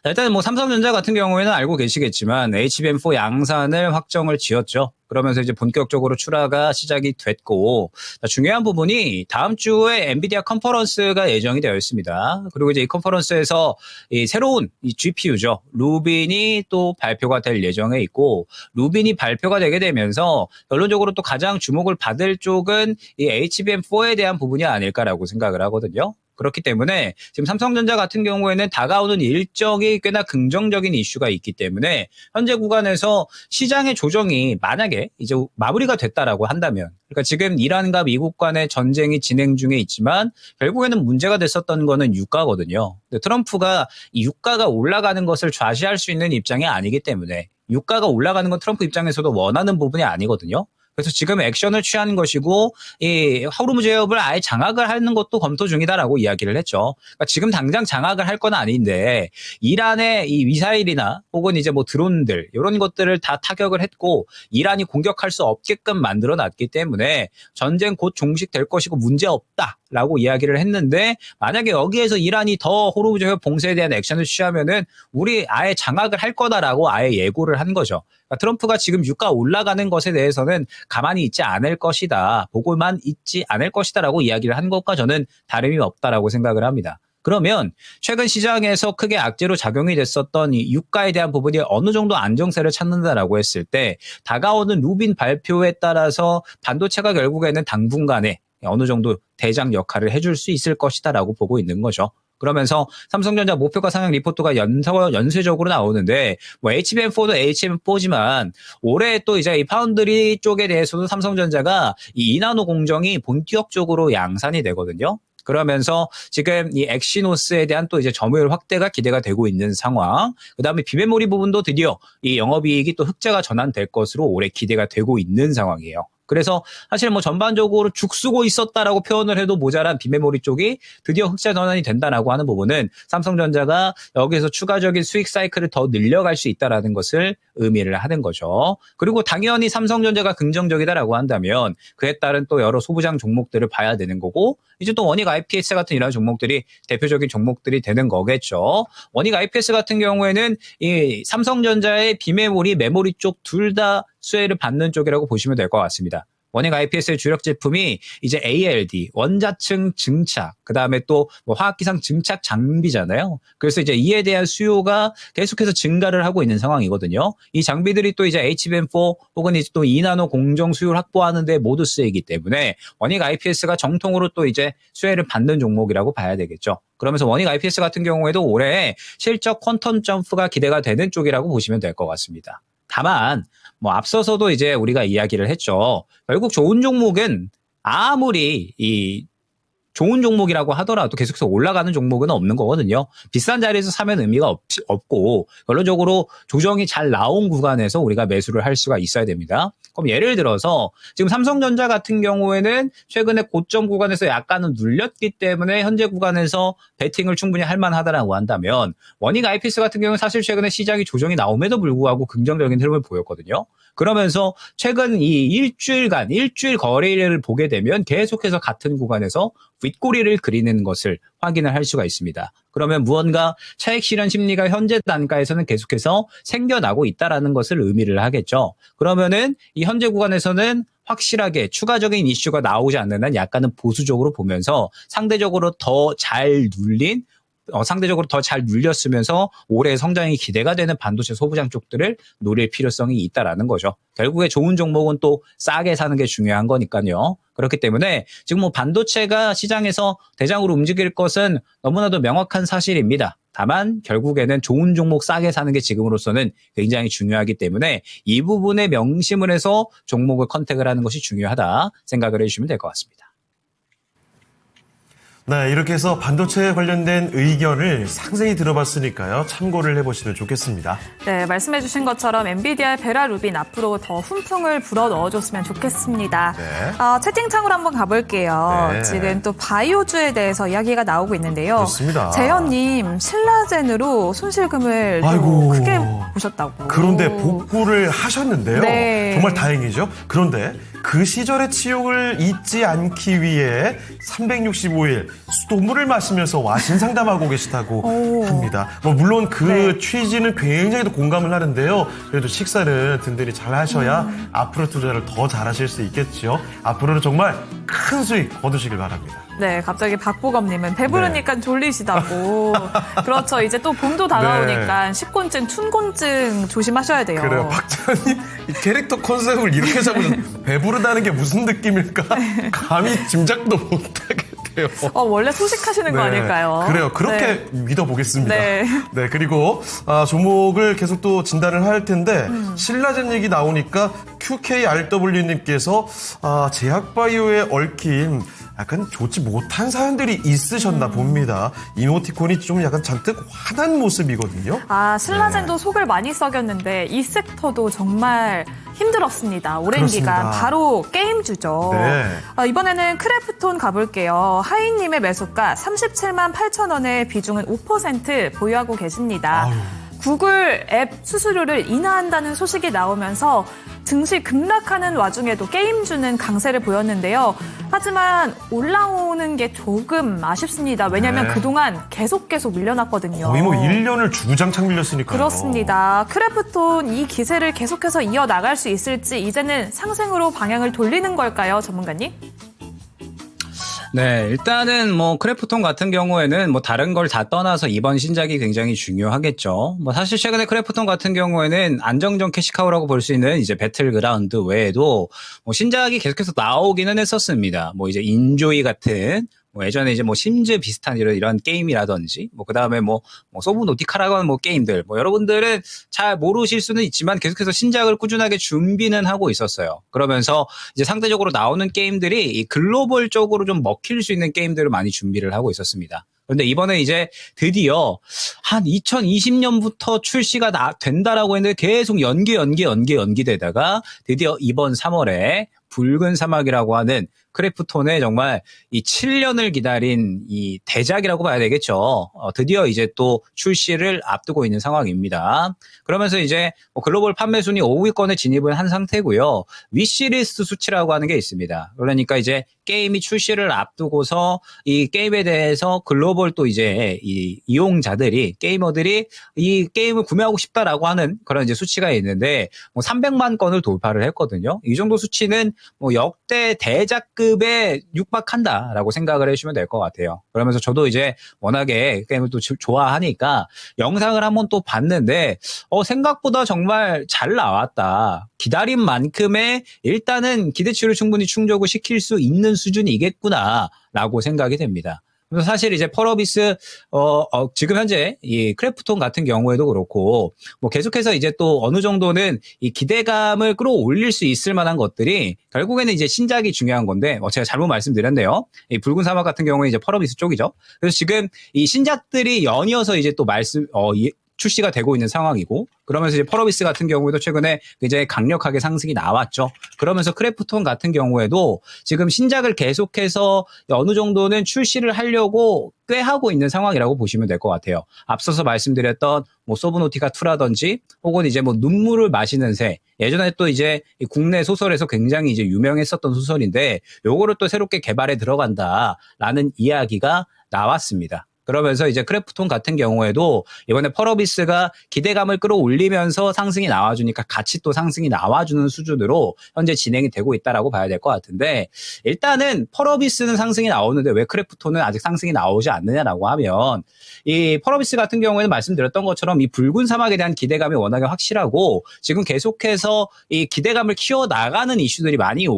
일단은 뭐 삼성전자 같은 경우에는 알고 계시겠지만 HBM4 양산을 확정을 지었죠. 그러면서 이제 본격적으로 출하가 시작이 됐고, 중요한 부분이 다음 주에 엔비디아 컨퍼런스가 예정이 되어 있습니다. 그리고 이제 이 컨퍼런스에서 이 새로운 이 GPU죠. 루빈이 또 발표가 될 예정에 있고, 루빈이 발표가 되게 되면서 결론적으로 또 가장 주목을 받을 쪽은 이 HBM4에 대한 부분이 아닐까라고 생각을 하거든요. 그렇기 때문에 지금 삼성전자 같은 경우에는 다가오는 일정이 꽤나 긍정적인 이슈가 있기 때문에 현재 구간에서 시장의 조정이 만약에 이제 마무리가 됐다라고 한다면, 그러니까 지금 이란과 미국 간의 전쟁이 진행 중에 있지만 결국에는 문제가 됐었던 거는 유가거든요. 근데 트럼프가 이 유가가 올라가는 것을 좌시할 수 있는 입장이 아니기 때문에, 유가가 올라가는 건 트럼프 입장에서도 원하는 부분이 아니거든요. 그래서 지금 액션을 취하는 것이고, 이 호르무즈 해협을 아예 장악을 하는 것도 검토 중이다라고 이야기를 했죠. 그러니까 지금 당장 장악을 할 건 아닌데, 이란의 이 미사일이나 혹은 이제 뭐 드론들 이런 것들을 다 타격을 했고, 이란이 공격할 수 없게끔 만들어 놨기 때문에 전쟁 곧 종식될 것이고 문제 없다라고 이야기를 했는데, 만약에 여기에서 이란이 더 호르무즈 해협 봉쇄에 대한 액션을 취하면은 우리 아예 장악을 할 거다라고 아예 예고를 한 거죠. 그러니까 트럼프가 지금 유가 올라가는 것에 대해서는 가만히 있지 않을 것이다, 보고만 있지 않을 것이다라고 이야기를 한 것과 저는 다름이 없다라고 생각을 합니다. 그러면 최근 시장에서 크게 악재로 작용이 됐었던 이 유가에 대한 부분이 어느 정도 안정세를 찾는다라고 했을 때, 다가오는 루빈 발표에 따라서 반도체가 결국에는 당분간에 어느 정도 대장 역할을 해줄 수 있을 것이다라고 보고 있는 거죠. 그러면서 삼성전자 목표가 상향 리포트가 연쇄적으로 나오는데, 뭐 HBM4도 HBM4지만 올해 또 이제 이 파운드리 쪽에 대해서도 삼성전자가 이 2나노 공정이 본격적으로 양산이 되거든요. 그러면서 지금 이 엑시노스에 대한 또 이제 점유율 확대가 기대가 되고 있는 상황. 그다음에 비메모리 부분도 드디어 이 영업이익이 또 흑자가 전환될 것으로 올해 기대가 되고 있는 상황이에요. 그래서 사실 뭐 전반적으로 죽쓰고 있었다라고 표현을 해도 모자란 비메모리 쪽이 드디어 흑자 전환이 된다라고 하는 부분은 삼성전자가 여기서 추가적인 수익 사이클을 더 늘려갈 수 있다라는 것을 의미를 하는 거죠. 그리고 당연히 삼성전자가 긍정적이다라고 한다면 그에 따른 또 여러 소부장 종목들을 봐야 되는 거고, 이제 또 원익 IPS 같은 이런 종목들이 대표적인 종목들이 되는 거겠죠. 원익 IPS 같은 경우에는 이 삼성전자의 비메모리, 메모리 쪽 둘 다 수혜를 받는 쪽이라고 보시면 될 것 같습니다. 원익 IPS의 주력 제품이 이제 ALD, 원자층 증착, 그 다음에 또 뭐 화학기상 증착 장비잖아요. 그래서 이제 이에 대한 수요가 계속해서 증가를 하고 있는 상황이거든요. 이 장비들이 또 이제 HBM4 혹은 이제 또 2나노 공정 수요를 확보하는 데 모두 쓰이기 때문에 원익 IPS가 정통으로 또 이제 수혜를 받는 종목이라고 봐야 되겠죠. 그러면서 원익 IPS 같은 경우에도 올해 실적 퀀텀 점프가 기대가 되는 쪽이라고 보시면 될 것 같습니다. 다만 뭐 앞서서도 이제 우리가 이야기를 했죠. 결국 좋은 종목은 아무리 이 좋은 종목이라고 하더라도 계속해서 올라가는 종목은 없는 거거든요. 비싼 자리에서 사면 의미가 없고, 결론적으로 조정이 잘 나온 구간에서 우리가 매수를 할 수가 있어야 됩니다. 그럼 예를 들어서 지금 삼성전자 같은 경우에는 최근에 고점 구간에서 약간은 눌렸기 때문에 현재 구간에서 베팅을 충분히 할 만하다라고 한다면, 원익 IPS 같은 경우는 사실 최근에 시장이 조정이 나옴에도 불구하고 긍정적인 흐름을 보였거든요. 그러면서 최근 이 일주일 거래일을 보게 되면 계속해서 같은 구간에서 윗꼬리를 그리는 것을 확인을 할 수가 있습니다. 그러면 무언가 차익 실현 심리가 현재 단가에서는 계속해서 생겨나고 있다라는 것을 의미를 하겠죠. 그러면은 이 현재 구간에서는 확실하게 추가적인 이슈가 나오지 않는 한 약간은 보수적으로 보면서 상대적으로 더 잘 눌렸으면서 올해 성장이 기대가 되는 반도체 소부장 쪽들을 노릴 필요성이 있다라는 거죠. 결국에 좋은 종목은 또 싸게 사는 게 중요한 거니까요. 그렇기 때문에 지금 뭐 반도체가 시장에서 대장으로 움직일 것은 너무나도 명확한 사실입니다. 다만 결국에는 좋은 종목 싸게 사는 게 지금으로서는 굉장히 중요하기 때문에 이 부분에 명심을 해서 종목을 컨택을 하는 것이 중요하다 생각을 해주시면 될 것 같습니다. 네, 이렇게 해서 반도체에 관련된 의견을 상세히 들어봤으니까요. 참고를 해보시면 좋겠습니다. 네, 말씀해주신 것처럼 엔비디아의 베라 루빈 앞으로 더 훈풍을 불어 넣어줬으면 좋겠습니다. 네. 채팅창으로 한번 가볼게요. 네. 지금 또 바이오주에 대해서 이야기가 나오고 있는데요. 좋습니다. 재현님, 신라젠으로 손실금을 또 아이고. 크게 보셨다고. 그런데 복구를 하셨는데요. 네. 정말 다행이죠. 그런데 그 시절의 치욕을 잊지 않기 위해 365일 수돗물을 마시면서 와신 상담하고 계시다고 오. 합니다. 뭐 물론 그 네. 취지는 굉장히 또 공감을 하는데요. 그래도 식사는 든든히 잘 하셔야 앞으로 투자를 더 잘하실 수 있겠죠. 앞으로는 정말 큰 수익 거두시길 바랍니다. 네, 갑자기 박보검님은 배부르니까 졸리시다고. 그렇죠. 이제 또 봄도 다가오니까 식곤증, 춘곤증 조심하셔야 돼요. 그래요. 박찬님 이 캐릭터 컨셉을 이렇게 잡으면 배부르다는 게 무슨 느낌일까? 감히 짐작도 못하겠대요. 원래 소식하시는 거 아닐까요? 그래요. 그렇게 네. 믿어보겠습니다. 네. 네, 그리고 종목을 계속 또 진단을 할 텐데 신라젠 얘기 나오니까 QKRW님께서 제약바이오에 얽힌 약간 좋지 못한 사연들이 있으셨나 봅니다. 이모티콘이 좀 약간 잔뜩 화난 모습이거든요. 신라젠도 속을 많이 썩였는데 이 섹터도 정말 힘들었습니다. 오랜 그렇습니다. 기간. 바로 게임주죠. 네. 이번에는 크래프톤 가볼게요. 하이님의 매수가 37만 8천 원에 비중은 5% 보유하고 계십니다. 아유. 구글 앱 수수료를 인하한다는 소식이 나오면서 증시 급락하는 와중에도 게임주는 강세를 보였는데요. 하지만 올라오는 게 조금 아쉽습니다. 왜냐하면 네. 그동안 계속 밀려났거든요. 거의 뭐 1년을 주구장창 밀렸으니까요. 그렇습니다. 크래프톤 이 기세를 계속해서 이어나갈 수 있을지 이제는 상승으로 방향을 돌리는 걸까요, 전문가님? 네, 일단은 뭐 크래프톤 같은 경우에는 뭐 다른 걸 다 떠나서 이번 신작이 굉장히 중요하겠죠. 뭐 사실 최근에 크래프톤 같은 경우에는 안정적 캐시카우라고 볼 수 있는 이제 배틀그라운드 외에도 뭐 신작이 계속해서 나오기는 했었습니다. 뭐 이제 인조이 같은 뭐 예전에 이제 뭐 심즈 비슷한 이런 게임이라든지 뭐 그다음에 뭐 소브노티카라고 하는 뭐 게임들 뭐 여러분들은 잘 모르실 수는 있지만 계속해서 신작을 꾸준하게 준비는 하고 있었어요. 그러면서 이제 상대적으로 나오는 게임들이 이 글로벌적으로 좀 먹힐 수 있는 게임들을 많이 준비를 하고 있었습니다. 그런데 이번에 이제 드디어 한 2020년부터 출시가 된다라고 했는데 계속 연기되다가 드디어 이번 3월에 붉은 사막이라고 하는 크래프톤의 정말 이 7년을 기다린 이 대작이라고 봐야 되겠죠. 드디어 이제 또 출시를 앞두고 있는 상황입니다. 그러면서 이제 뭐 글로벌 판매 순위 5위권에 진입을 한 상태고요. 위시리스트 수치라고 하는 게 있습니다. 그러니까 이제 게임이 출시를 앞두고서 이 게임에 대해서 글로벌 또 이제 이 이용자들이 게이머들이 이 게임을 구매하고 싶다라고 하는 그런 이제 수치가 있는데 뭐 300만 건을 돌파를 했거든요. 이 정도 수치는 뭐 역대 대작급에 육박한다라고 생각을 해주시면 될 것 같아요. 그러면서 저도 이제 워낙에 게임을 또 좋아하니까 영상을 한번 또 봤는데 생각보다 정말 잘 나왔다. 기다린 만큼의 일단은 기대치를 충분히 충족을 시킬 수 있는 수준이겠구나라고 생각이 됩니다. 그래서 사실 이제 펄어비스 지금 현재 이 크래프톤 같은 경우에도 그렇고 뭐 계속해서 이제 또 어느 정도는 이 기대감을 끌어올릴 수 있을 만한 것들이 결국에는 이제 신작이 중요한 건데 제가 잘못 말씀드렸네요. 이 붉은 사막 같은 경우에 이제 펄어비스 쪽이죠. 그래서 지금 이 신작들이 연이어서 이제 또 출시가 되고 있는 상황이고 그러면서 이제 펄어비스 같은 경우에도 최근에 굉장히 강력하게 상승이 나왔죠. 그러면서 크래프톤 같은 경우에도 지금 신작을 계속해서 어느 정도는 출시를 하려고 꽤 하고 있는 상황이라고 보시면 될 것 같아요. 앞서서 말씀드렸던 뭐 소브노티카 2라든지 혹은 이제 뭐 눈물을 마시는 새 예전에 또 이제 국내 소설에서 굉장히 이제 유명했었던 소설인데 요거를 또 새롭게 개발에 들어간다라는 이야기가 나왔습니다. 그러면서 이제 크래프톤 같은 경우에도 이번에 펄어비스가 기대감을 끌어올리면서 상승이 나와주니까 같이 또 상승이 나와주는 수준으로 현재 진행이 되고 있다라고 봐야 될 것 같은데 일단은 펄어비스는 상승이 나오는데 왜 크래프톤은 아직 상승이 나오지 않느냐라고 하면 이 펄어비스 같은 경우에는 말씀드렸던 것처럼 이 붉은 사막에 대한 기대감이 워낙에 확실하고 지금 계속해서 이 기대감을 키워나가는 이슈들이 많이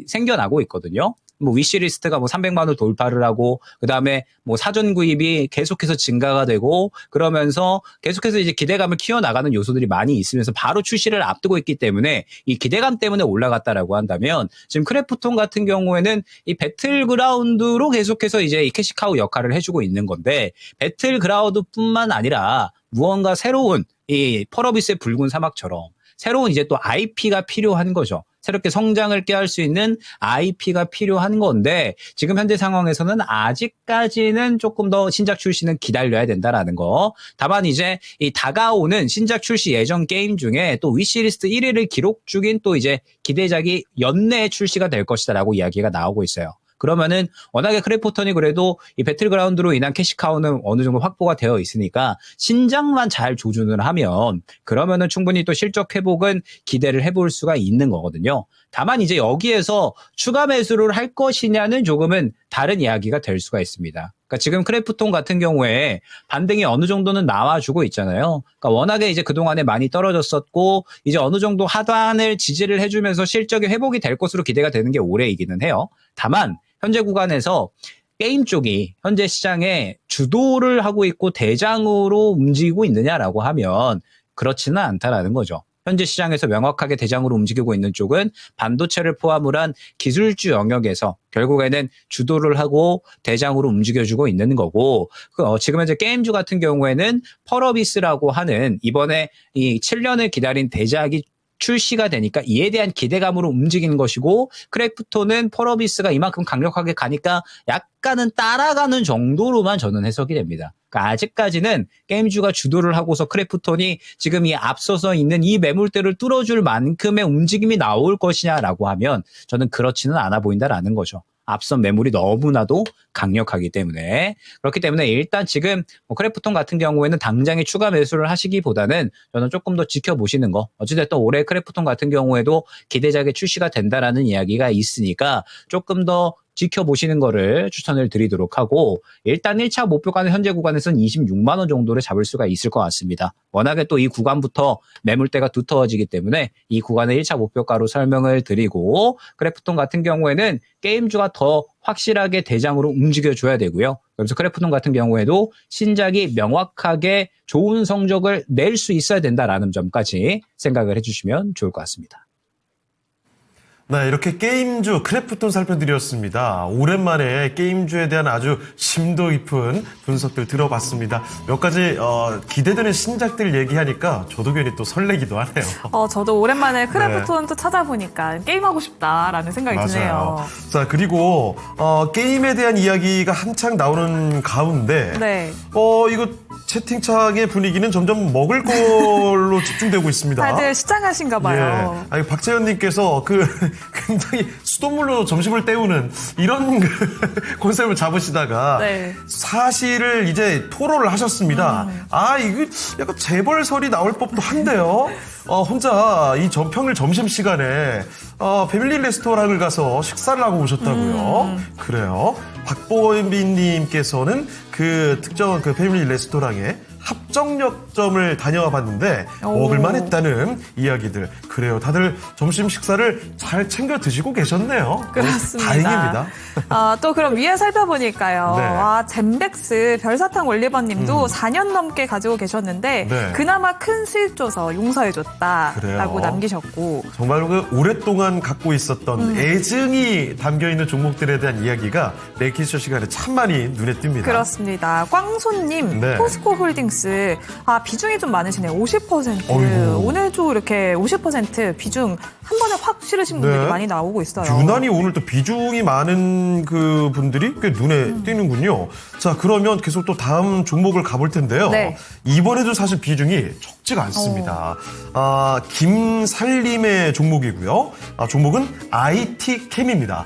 생겨나고 있거든요. 뭐 위시리스트가 뭐 300만 원 돌파를 하고 그다음에 뭐 사전 구입이 계속해서 증가가 되고 그러면서 계속해서 이제 기대감을 키워나가는 요소들이 많이 있으면서 바로 출시를 앞두고 있기 때문에 이 기대감 때문에 올라갔다라고 한다면 지금 크래프톤 같은 경우에는 이 배틀그라운드로 계속해서 이제 이 캐시카우 역할을 해주고 있는 건데 배틀그라운드뿐만 아니라 무언가 새로운 이 펄어비스의 붉은 사막처럼 새로운 이제 또 IP가 필요한 거죠. 새롭게 성장을 깨할 수 있는 IP가 필요한 건데 지금 현재 상황에서는 아직까지는 조금 더 신작 출시는 기다려야 된다라는 거. 다만 이제 이 다가오는 신작 출시 예정 게임 중에 또 위시리스트 1위를 기록 중인 또 이제 기대작이 연내에 출시가 될 것이다라고 이야기가 나오고 있어요. 그러면은 워낙에 크래프톤이 그래도 이 배틀그라운드로 인한 캐시카우는 어느 정도 확보가 되어 있으니까 신작만 잘 조준을 하면 그러면은 충분히 또 실적 회복은 기대를 해볼 수가 있는 거거든요. 다만 이제 여기에서 추가 매수를 할 것이냐는 조금은 다른 이야기가 될 수가 있습니다. 그러니까 지금 크래프톤 같은 경우에 반등이 어느 정도는 나와주고 있잖아요. 그러니까 워낙에 이제 그동안에 많이 떨어졌었고 이제 어느 정도 하단을 지지를 해주면서 실적이 회복이 될 것으로 기대가 되는 게 올해이기는 해요. 다만 현재 구간에서 게임 쪽이 현재 시장에 주도를 하고 있고 대장으로 움직이고 있느냐라고 하면 그렇지는 않다라는 거죠. 현재 시장에서 명확하게 대장으로 움직이고 있는 쪽은 반도체를 포함을 한 기술주 영역에서 결국에는 주도를 하고 대장으로 움직여주고 있는 거고 지금 현재 게임주 같은 경우에는 펄어비스라고 하는 이번에 이 7년을 기다린 대작이 출시가 되니까 이에 대한 기대감으로 움직이는 것이고 크래프톤은 펄어비스가 이만큼 강력하게 가니까 약간은 따라가는 정도로만 저는 해석이 됩니다. 그러니까 아직까지는 게임주가 주도를 하고서 크래프톤이 지금 이 앞서서 있는 이 매물대를 뚫어줄 만큼의 움직임이 나올 것이냐라고 하면 저는 그렇지는 않아 보인다라는 거죠. 앞선 매물이 너무나도 강력하기 때문에 그렇기 때문에 일단 지금 크래프톤 같은 경우에는 당장에 추가 매수를 하시기보다는 저는 조금 더 지켜보시는 거 어찌됐든 올해 크래프톤 같은 경우에도 기대작에 출시가 된다라는 이야기가 있으니까 조금 더 지켜보시는 거를 추천을 드리도록 하고 일단 1차 목표가는 현재 구간에서는 26만 원 정도를 잡을 수가 있을 것 같습니다. 워낙에 또 이 구간부터 매물대가 두터워지기 때문에 이 구간을 1차 목표가로 설명을 드리고 크래프톤 같은 경우에는 게임주가 더 확실하게 대장으로 움직여줘야 되고요. 그래서 크래프톤 같은 경우에도 신작이 명확하게 좋은 성적을 낼 수 있어야 된다라는 점까지 생각을 해주시면 좋을 것 같습니다. 네, 이렇게 게임주 크래프톤 살펴드렸습니다. 오랜만에 게임주에 대한 아주 심도 깊은 분석들 들어봤습니다. 몇 가지 기대되는 신작들 얘기하니까 저도 괜히 또 설레기도 하네요. 저도 오랜만에 크래프톤 또 찾아보니까 게임하고 싶다라는 생각이 맞아요. 드네요. 자, 그리고 게임에 대한 이야기가 한창 나오는 가운데 네. 이거 채팅창의 분위기는 점점 먹을 걸로 집중되고 있습니다. 다들 시장하신가 봐요. 예. 아니, 박재현님께서 굉장히 수돗물로 점심을 때우는 이런 컨셉을 잡으시다가 네. 사실을 이제 토로를 하셨습니다. 이거 약간 재벌설이 나올 법도 한데요. 혼자 이 평일 점심시간에 패밀리 레스토랑을 가서 식사를 하고 오셨다고요. 그래요. 박보빈님께서는 그 특정 그 패밀리 레스토랑에 합정역점을 다녀와 봤는데 먹을만 했다는 이야기들. 그래요. 다들 점심 식사를 잘 챙겨 드시고 계셨네요. 그렇습니다. 다행입니다. 또 그럼 위에 살펴보니까요. 네. 잼백스 별사탕 올리버님도 4년 넘게 가지고 계셨는데 네. 그나마 큰 수익 줘서 용서해줬다라고 그래요. 남기셨고. 정말 그 오랫동안 갖고 있었던 애증이 담겨있는 종목들에 대한 이야기가 레이키쇼 시간에 참 많이 눈에 띕니다. 그렇습니다. 꽝손님, 네. 포스코홀딩스 비중이 좀 많으시네요. 50%. 어이구. 오늘도 이렇게 50% 비중 한 번에 확 실으신 분들이 네. 많이 나오고 있어요. 유난히 오늘 또 비중이 많은 그 분들이 꽤 눈에 띄는군요. 자, 그러면 계속 또 다음 종목을 가볼 텐데요. 네. 이번에도 사실 비중이 적지가 않습니다. 김살림의 종목이고요. 종목은 IT캠입니다.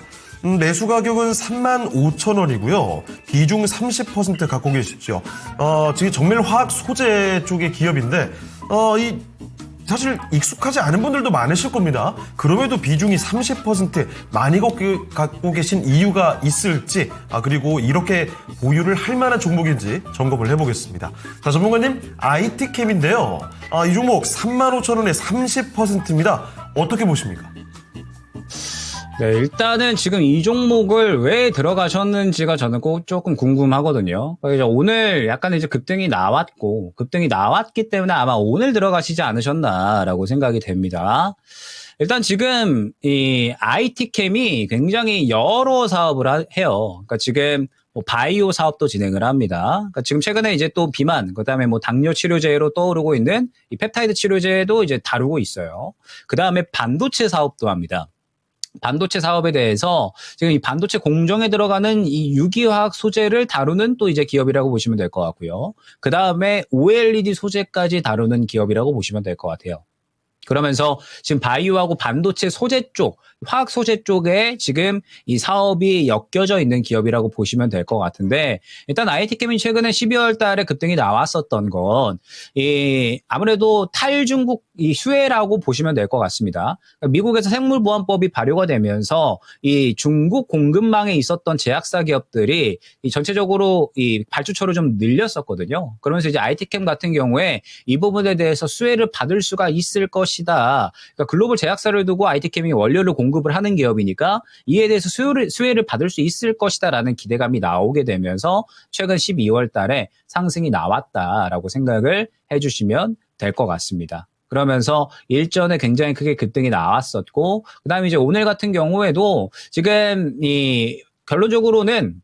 매수 가격은 35,000원이고요. 비중 30% 갖고 계시죠. 지금 정밀화학 소재 쪽의 기업인데, 사실 익숙하지 않은 분들도 많으실 겁니다. 그럼에도 비중이 30% 많이 갖고 계신 이유가 있을지, 그리고 이렇게 보유를 할 만한 종목인지 점검을 해보겠습니다. 자, 전문가님, IT캠인데요. 이 종목 35,000원에 30%입니다. 어떻게 보십니까? 네, 일단은 지금 이 종목을 왜 들어가셨는지가 저는 꼭 조금 궁금하거든요. 그러니까 오늘 약간 이제 급등이 나왔기 때문에 아마 오늘 들어가시지 않으셨나라고 생각이 됩니다. 일단 지금 이 IT캠이 굉장히 여러 사업을 해요. 그러니까 지금 뭐 바이오 사업도 진행을 합니다. 그러니까 지금 최근에 이제 또 비만, 그다음에 뭐 당뇨 치료제로 떠오르고 있는 이 펩타이드 치료제도 이제 다루고 있어요. 그다음에 반도체 사업도 합니다. 반도체 사업에 대해서 지금 이 반도체 공정에 들어가는 이 유기화학 소재를 다루는 또 이제 기업이라고 보시면 될 것 같고요. 그 다음에 OLED 소재까지 다루는 기업이라고 보시면 될 것 같아요. 그러면서 지금 바이오하고 반도체 소재 쪽, 화학 소재 쪽에 지금 이 사업이 엮여져 있는 기업이라고 보시면 될 것 같은데, 일단 IT캠이 최근에 12월 달에 급등이 나왔었던 건, 아무래도 탈중국 이 수혜라고 보시면 될 것 같습니다. 그러니까 미국에서 생물보안법이 발효가 되면서 이 중국 공급망에 있었던 제약사 기업들이 이 전체적으로 이 발주처를 좀 늘렸었거든요. 그러면서 이제 IT캠 같은 경우에 이 부분에 대해서 수혜를 받을 수가 있을 것이다. 그러니까 글로벌 제약사를 두고 IT캠이 원료를 공급을 하는 기업이니까 이에 대해서 수혜를 받을 수 있을 것이다라는 기대감이 나오게 되면서 최근 12월 달에 상승이 나왔다라고 생각을 해주시면 될 것 같습니다. 그러면서 일전에 굉장히 크게 급등이 나왔었고, 그 다음에 이제 오늘 같은 경우에도 지금 이 결론적으로는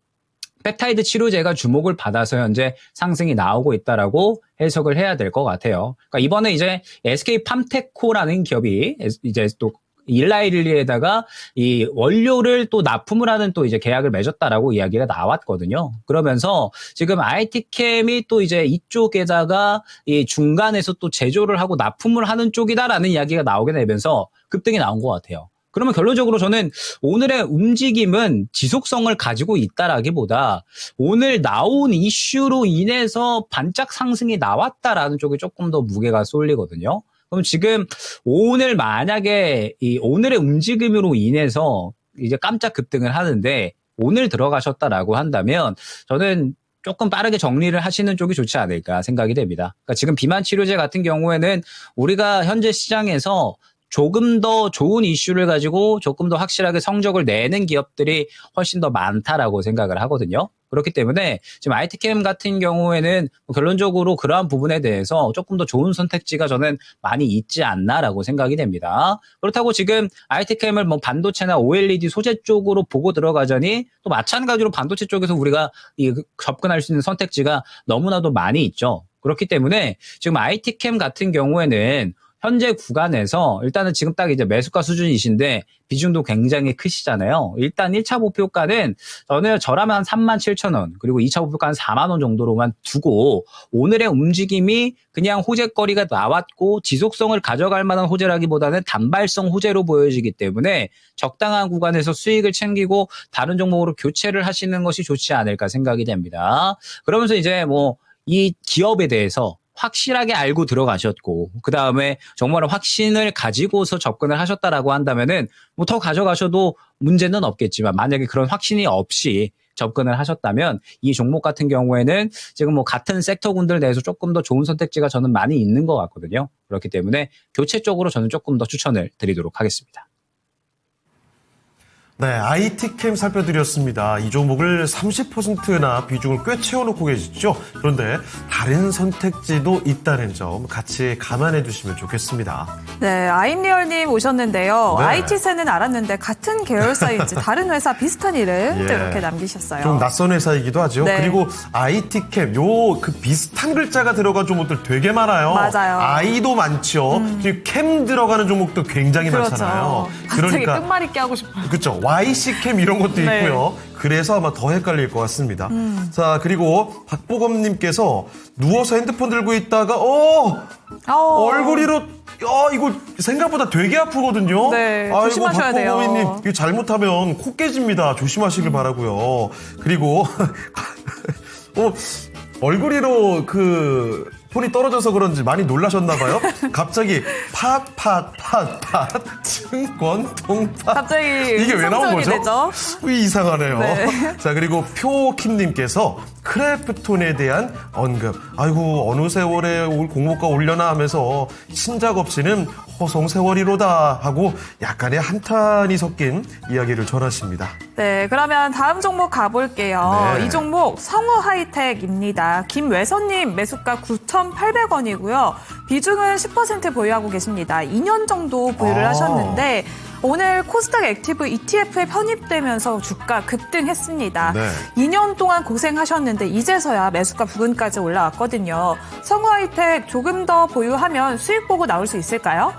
펩타이드 치료제가 주목을 받아서 현재 상승이 나오고 있다라고 해석을 해야 될 것 같아요. 그러니까 이번에 이제 SK팜테코라는 기업이 이제 또 일라일리에다가 이 원료를 또 납품을 하는 또 이제 계약을 맺었다라고 이야기가 나왔거든요. 그러면서 지금 IT캠이 또 이제 이쪽에다가 이 중간에서 또 제조를 하고 납품을 하는 쪽이다라는 이야기가 나오게 되면서 급등이 나온 것 같아요. 그러면 결론적으로 저는 오늘의 움직임은 지속성을 가지고 있다라기보다 오늘 나온 이슈로 인해서 반짝 상승이 나왔다라는 쪽에 조금 더 무게가 쏠리거든요. 그럼 지금 오늘 만약에 이 오늘의 움직임으로 인해서 이제 깜짝 급등을 하는데 오늘 들어가셨다라고 한다면 저는 조금 빠르게 정리를 하시는 쪽이 좋지 않을까 생각이 됩니다. 그러니까 지금 비만 치료제 같은 경우에는 우리가 현재 시장에서 조금 더 좋은 이슈를 가지고 조금 더 확실하게 성적을 내는 기업들이 훨씬 더 많다라고 생각을 하거든요. 그렇기 때문에 지금 IT캠 같은 경우에는 결론적으로 그러한 부분에 대해서 조금 더 좋은 선택지가 저는 많이 있지 않나라고 생각이 됩니다. 그렇다고 지금 IT캠을 뭐 반도체나 OLED 소재 쪽으로 보고 들어가자니 또 마찬가지로 반도체 쪽에서 우리가 접근할 수 있는 선택지가 너무나도 많이 있죠. 그렇기 때문에 지금 IT캠 같은 경우에는 현재 구간에서 일단은 지금 딱 이제 매수가 수준이신데 비중도 굉장히 크시잖아요. 일단 1차 목표가는 저라면 한 37,000원, 그리고 2차 목표가 한 4만 원 정도로만 두고 오늘의 움직임이 그냥 호재거리가 나왔고 지속성을 가져갈 만한 호재라기보다는 단발성 호재로 보여지기 때문에 적당한 구간에서 수익을 챙기고 다른 종목으로 교체를 하시는 것이 좋지 않을까 생각이 됩니다. 그러면서 이제 뭐 이 기업에 대해서 확실하게 알고 들어가셨고, 그 다음에 정말 확신을 가지고서 접근을 하셨다라고 한다면은 뭐 더 가져가셔도 문제는 없겠지만, 만약에 그런 확신이 없이 접근을 하셨다면 이 종목 같은 경우에는 지금 뭐 같은 섹터군들 내에서 조금 더 좋은 선택지가 저는 많이 있는 것 같거든요. 그렇기 때문에 교체 쪽으로 저는 조금 더 추천을 드리도록 하겠습니다. 네, IT캠 살펴드렸습니다. 이 종목을 30%나 비중을 꽤 채워놓고 계시죠. 그런데 다른 선택지도 있다는 점 같이 감안해 주시면 좋겠습니다. 네, 아임리얼님 오셨는데요. 네. IT세는 알았는데 같은 계열사인지 다른 회사 비슷한 이름 예. 이렇게 남기셨어요. 좀 낯선 회사이기도 하죠. 네. 그리고 IT캠, 그 비슷한 글자가 들어간 종목들 되게 많아요. 맞아요. I도 많죠. 그리고 캠 들어가는 종목도 굉장히 그렇죠. 많잖아요. 갑자기 끝말잇기 하고 싶어요. 그렇죠. YC캠 이런 것도 네. 있고요. 그래서 아마 더 헷갈릴 것 같습니다. 자, 그리고 박보검님께서 누워서 핸드폰 들고 있다가 얼굴이로 이거 생각보다 되게 아프거든요. 네, 조심하셔야 돼요. 박보검님 이거 잘못하면 코 깨집니다. 조심하시길 바라고요. 그리고 얼굴이로 폰이 떨어져서 그런지 많이 놀라셨나 봐요. 갑자기 팟 증권 통팟 갑자기 이게 왜 나온 거죠? 되죠? 이상하네요. 네. 자, 그리고 표킴님께서 크래프톤에 대한 언급. 아이고, 어느 세월에 공모가 올려나 하면서 신작 없이는 호송 세월이로다 하고 약간의 한탄이 섞인 이야기를 전하십니다. 네, 그러면 다음 종목 가볼게요. 네. 이 종목 성우 하이텍입니다. 김외선님 매수가 9,800원이고요. 비중은 10% 보유하고 계십니다. 2년 정도 보유를 하셨는데 오늘 코스닥 액티브 ETF에 편입되면서 주가 급등했습니다. 네. 2년 동안 고생하셨는데 이제서야 매수가 부근까지 올라왔거든요. 성우하이텍 조금 더 보유하면 수익 보고 나올 수 있을까요?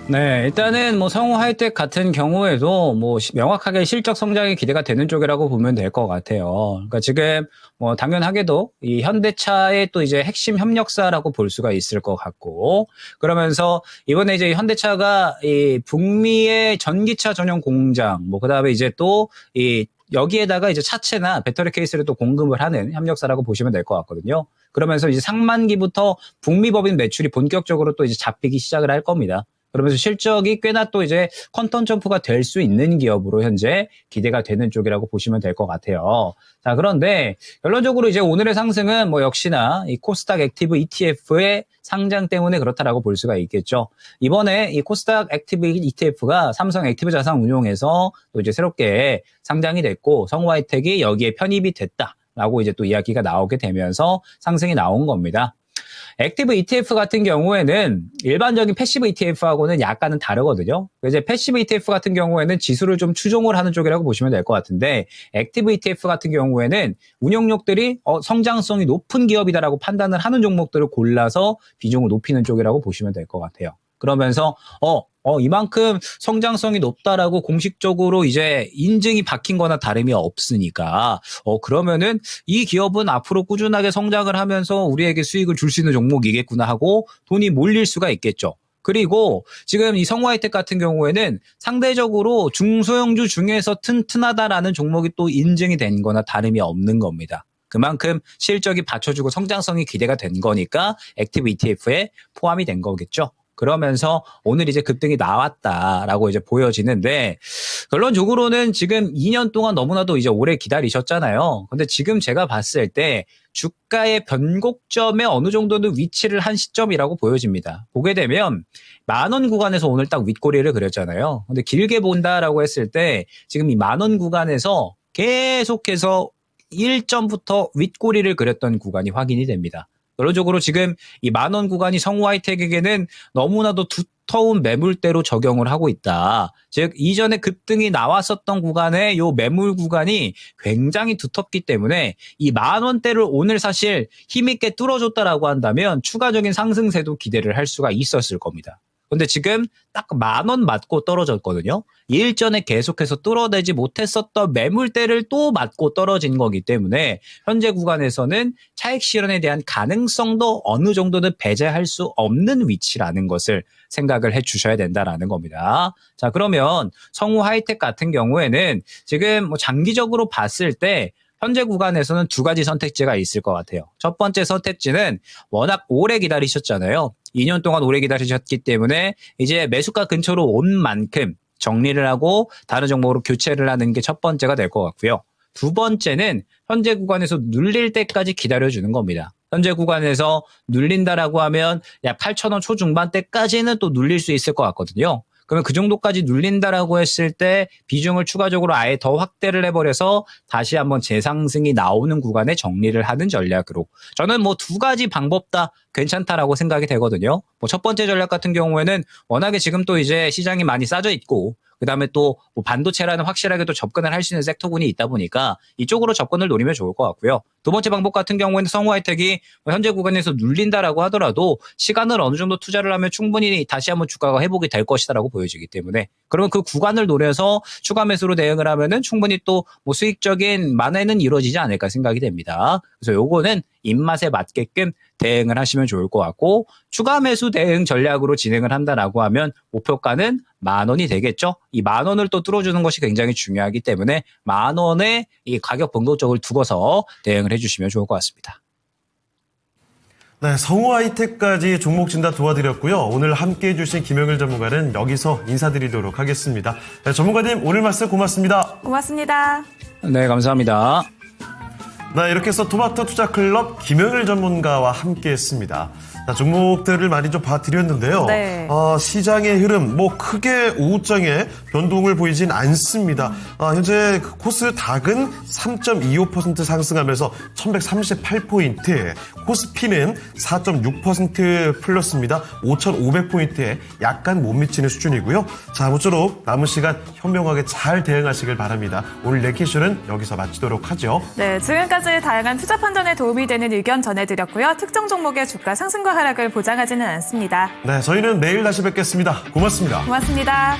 네, 일단은 뭐 성우 하이텍 같은 경우에도 뭐 명확하게 실적 성장이 기대가 되는 쪽이라고 보면 될 것 같아요. 그러니까 지금 뭐 당연하게도 이 현대차의 또 이제 핵심 협력사라고 볼 수가 있을 것 같고, 그러면서 이번에 이제 현대차가 이 북미의 전기차 전용 공장, 뭐 그다음에 이제 또 이 여기에다가 이제 차체나 배터리 케이스를 또 공급을 하는 협력사라고 보시면 될 것 같거든요. 그러면서 이제 상반기부터 북미 법인 매출이 본격적으로 또 이제 잡히기 시작을 할 겁니다. 그러면서 실적이 꽤나 또 이제 컨턴 점프가 될 수 있는 기업으로 현재 기대가 되는 쪽이라고 보시면 될 것 같아요. 자, 그런데 결론적으로 이제 오늘의 상승은 뭐 역시나 이 코스닥 액티브 ETF의 상장 때문에 그렇다라고 볼 수가 있겠죠. 이번에 이 코스닥 액티브 ETF가 삼성 액티브 자산 운용에서 또 이제 새롭게 상장이 됐고 성우하이텍이 여기에 편입이 됐다라고 이제 또 이야기가 나오게 되면서 상승이 나온 겁니다. 액티브 ETF 같은 경우에는 일반적인 패시브 ETF하고는 약간은 다르거든요. 이제 패시브 ETF 같은 경우에는 지수를 좀 추종을 하는 쪽이라고 보시면 될 것 같은데, 액티브 ETF 같은 경우에는 운용력들이 성장성이 높은 기업이다라고 판단을 하는 종목들을 골라서 비중을 높이는 쪽이라고 보시면 될 것 같아요. 그러면서 이만큼 성장성이 높다라고 공식적으로 이제 인증이 박힌 거나 다름이 없으니까 그러면은 이 기업은 앞으로 꾸준하게 성장을 하면서 우리에게 수익을 줄 수 있는 종목이겠구나 하고 돈이 몰릴 수가 있겠죠. 그리고 지금 이 성우하이텍 같은 경우에는 상대적으로 중소형주 중에서 튼튼하다라는 종목이 또 인증이 된 거나 다름이 없는 겁니다. 그만큼 실적이 받쳐주고 성장성이 기대가 된 거니까 액티브 ETF에 포함이 된 거겠죠. 그러면서 오늘 이제 급등이 나왔다라고 이제 보여지는데, 결론적으로는 지금 2년 동안 너무나도 이제 오래 기다리셨잖아요. 근데 지금 제가 봤을 때 주가의 변곡점에 어느 정도는 위치를 한 시점이라고 보여집니다. 보게 되면 10,000원 구간에서 오늘 딱 윗꼬리를 그렸잖아요. 근데 길게 본다라고 했을 때 지금 이 10,000원 구간에서 계속해서 1점부터 윗꼬리를 그렸던 구간이 확인이 됩니다. 결론적으로 지금 이 10,000원 구간이 성우하이텍에게는 너무나도 두터운 매물대로 적용을 하고 있다. 즉 이전에 급등이 나왔었던 구간의 요 매물 구간이 굉장히 두텁기 때문에 이 10,000원대를 오늘 사실 힘있게 뚫어줬다라고 한다면 추가적인 상승세도 기대를 할 수가 있었을 겁니다. 근데 지금 딱 10,000원 맞고 떨어졌거든요. 일전에 계속해서 뚫어내지 못했었던 매물대를 또 맞고 떨어진 거기 때문에 현재 구간에서는 차익 실현에 대한 가능성도 어느 정도는 배제할 수 없는 위치라는 것을 생각을 해 주셔야 된다라는 겁니다. 자, 그러면 성우하이텍 같은 경우에는 지금 뭐 장기적으로 봤을 때 현재 구간에서는 두 가지 선택지가 있을 것 같아요. 첫 번째 선택지는 워낙 오래 기다리셨잖아요. 2년 동안 오래 기다리셨기 때문에 이제 매수가 근처로 온 만큼 정리를 하고 다른 종목으로 교체를 하는 게 첫 번째가 될 것 같고요. 두 번째는 현재 구간에서 눌릴 때까지 기다려주는 겁니다. 현재 구간에서 눌린다라고 하면 약 8,000원 초중반대까지는 또 눌릴 수 있을 것 같거든요. 그러면 그 정도까지 눌린다라고 했을 때 비중을 추가적으로 아예 더 확대를 해버려서 다시 한번 재상승이 나오는 구간에 정리를 하는 전략으로, 저는 뭐 두 가지 방법 다 괜찮다라고 생각이 되거든요. 뭐 첫 번째 전략 같은 경우에는 워낙에 지금 또 이제 시장이 많이 싸져 있고 그다음에 또 뭐 반도체라는 확실하게 또 접근을 할 수 있는 섹터군이 있다 보니까 이쪽으로 접근을 노리면 좋을 것 같고요. 두 번째 방법 같은 경우에는 성우하이텍이 현재 구간에서 눌린다라고 하더라도 시간을 어느 정도 투자를 하면 충분히 다시 한번 주가가 회복이 될 것이다라고 보여지기 때문에, 그러면 그 구간을 노려서 추가 매수로 대응을 하면은 충분히 또 뭐 수익적인 만회는 이루어지지 않을까 생각이 됩니다. 그래서 요거는 입맛에 맞게끔 대응을 하시면 좋을 것 같고, 추가 매수 대응 전략으로 진행을 한다라고 하면 목표가는 10,000원이 되겠죠. 이 10,000원을 또 뚫어주는 것이 굉장히 중요하기 때문에 10,000원의 이 가격 변동적을 두고서 대응을 해주시면 좋을 것 같습니다. 네, 성우하이텍까지 종목 진단 도와드렸고요. 오늘 함께해 주신 김영일 전문가는 여기서 인사드리도록 하겠습니다. 네, 전문가님 오늘 말씀 고맙습니다. 고맙습니다. 네, 감사합니다. 네, 이렇게 해서 토마토 투자 클럽 김영일 전문가와 함께했습니다. 자, 종목들을 많이 좀 봐드렸는데요. 네. 시장의 흐름, 크게 오후장에 변동을 보이진 않습니다. 현재 그 코스 닥은 3.25% 상승하면서 1138포인트, 코스피는 4.6% 플러스입니다. 5,500포인트에 약간 못 미치는 수준이고요. 자, 아무쪼록 남은 시간 현명하게 잘 대응하시길 바랍니다. 오늘 레키쇼는 여기서 마치도록 하죠. 네, 지금까지 다양한 투자 판단에 도움이 되는 의견 전해드렸고요. 특정 종목의 주가 상승과 하락을 보장하지는 않습니다. 네, 저희는 내일 다시 뵙겠습니다. 고맙습니다. 고맙습니다.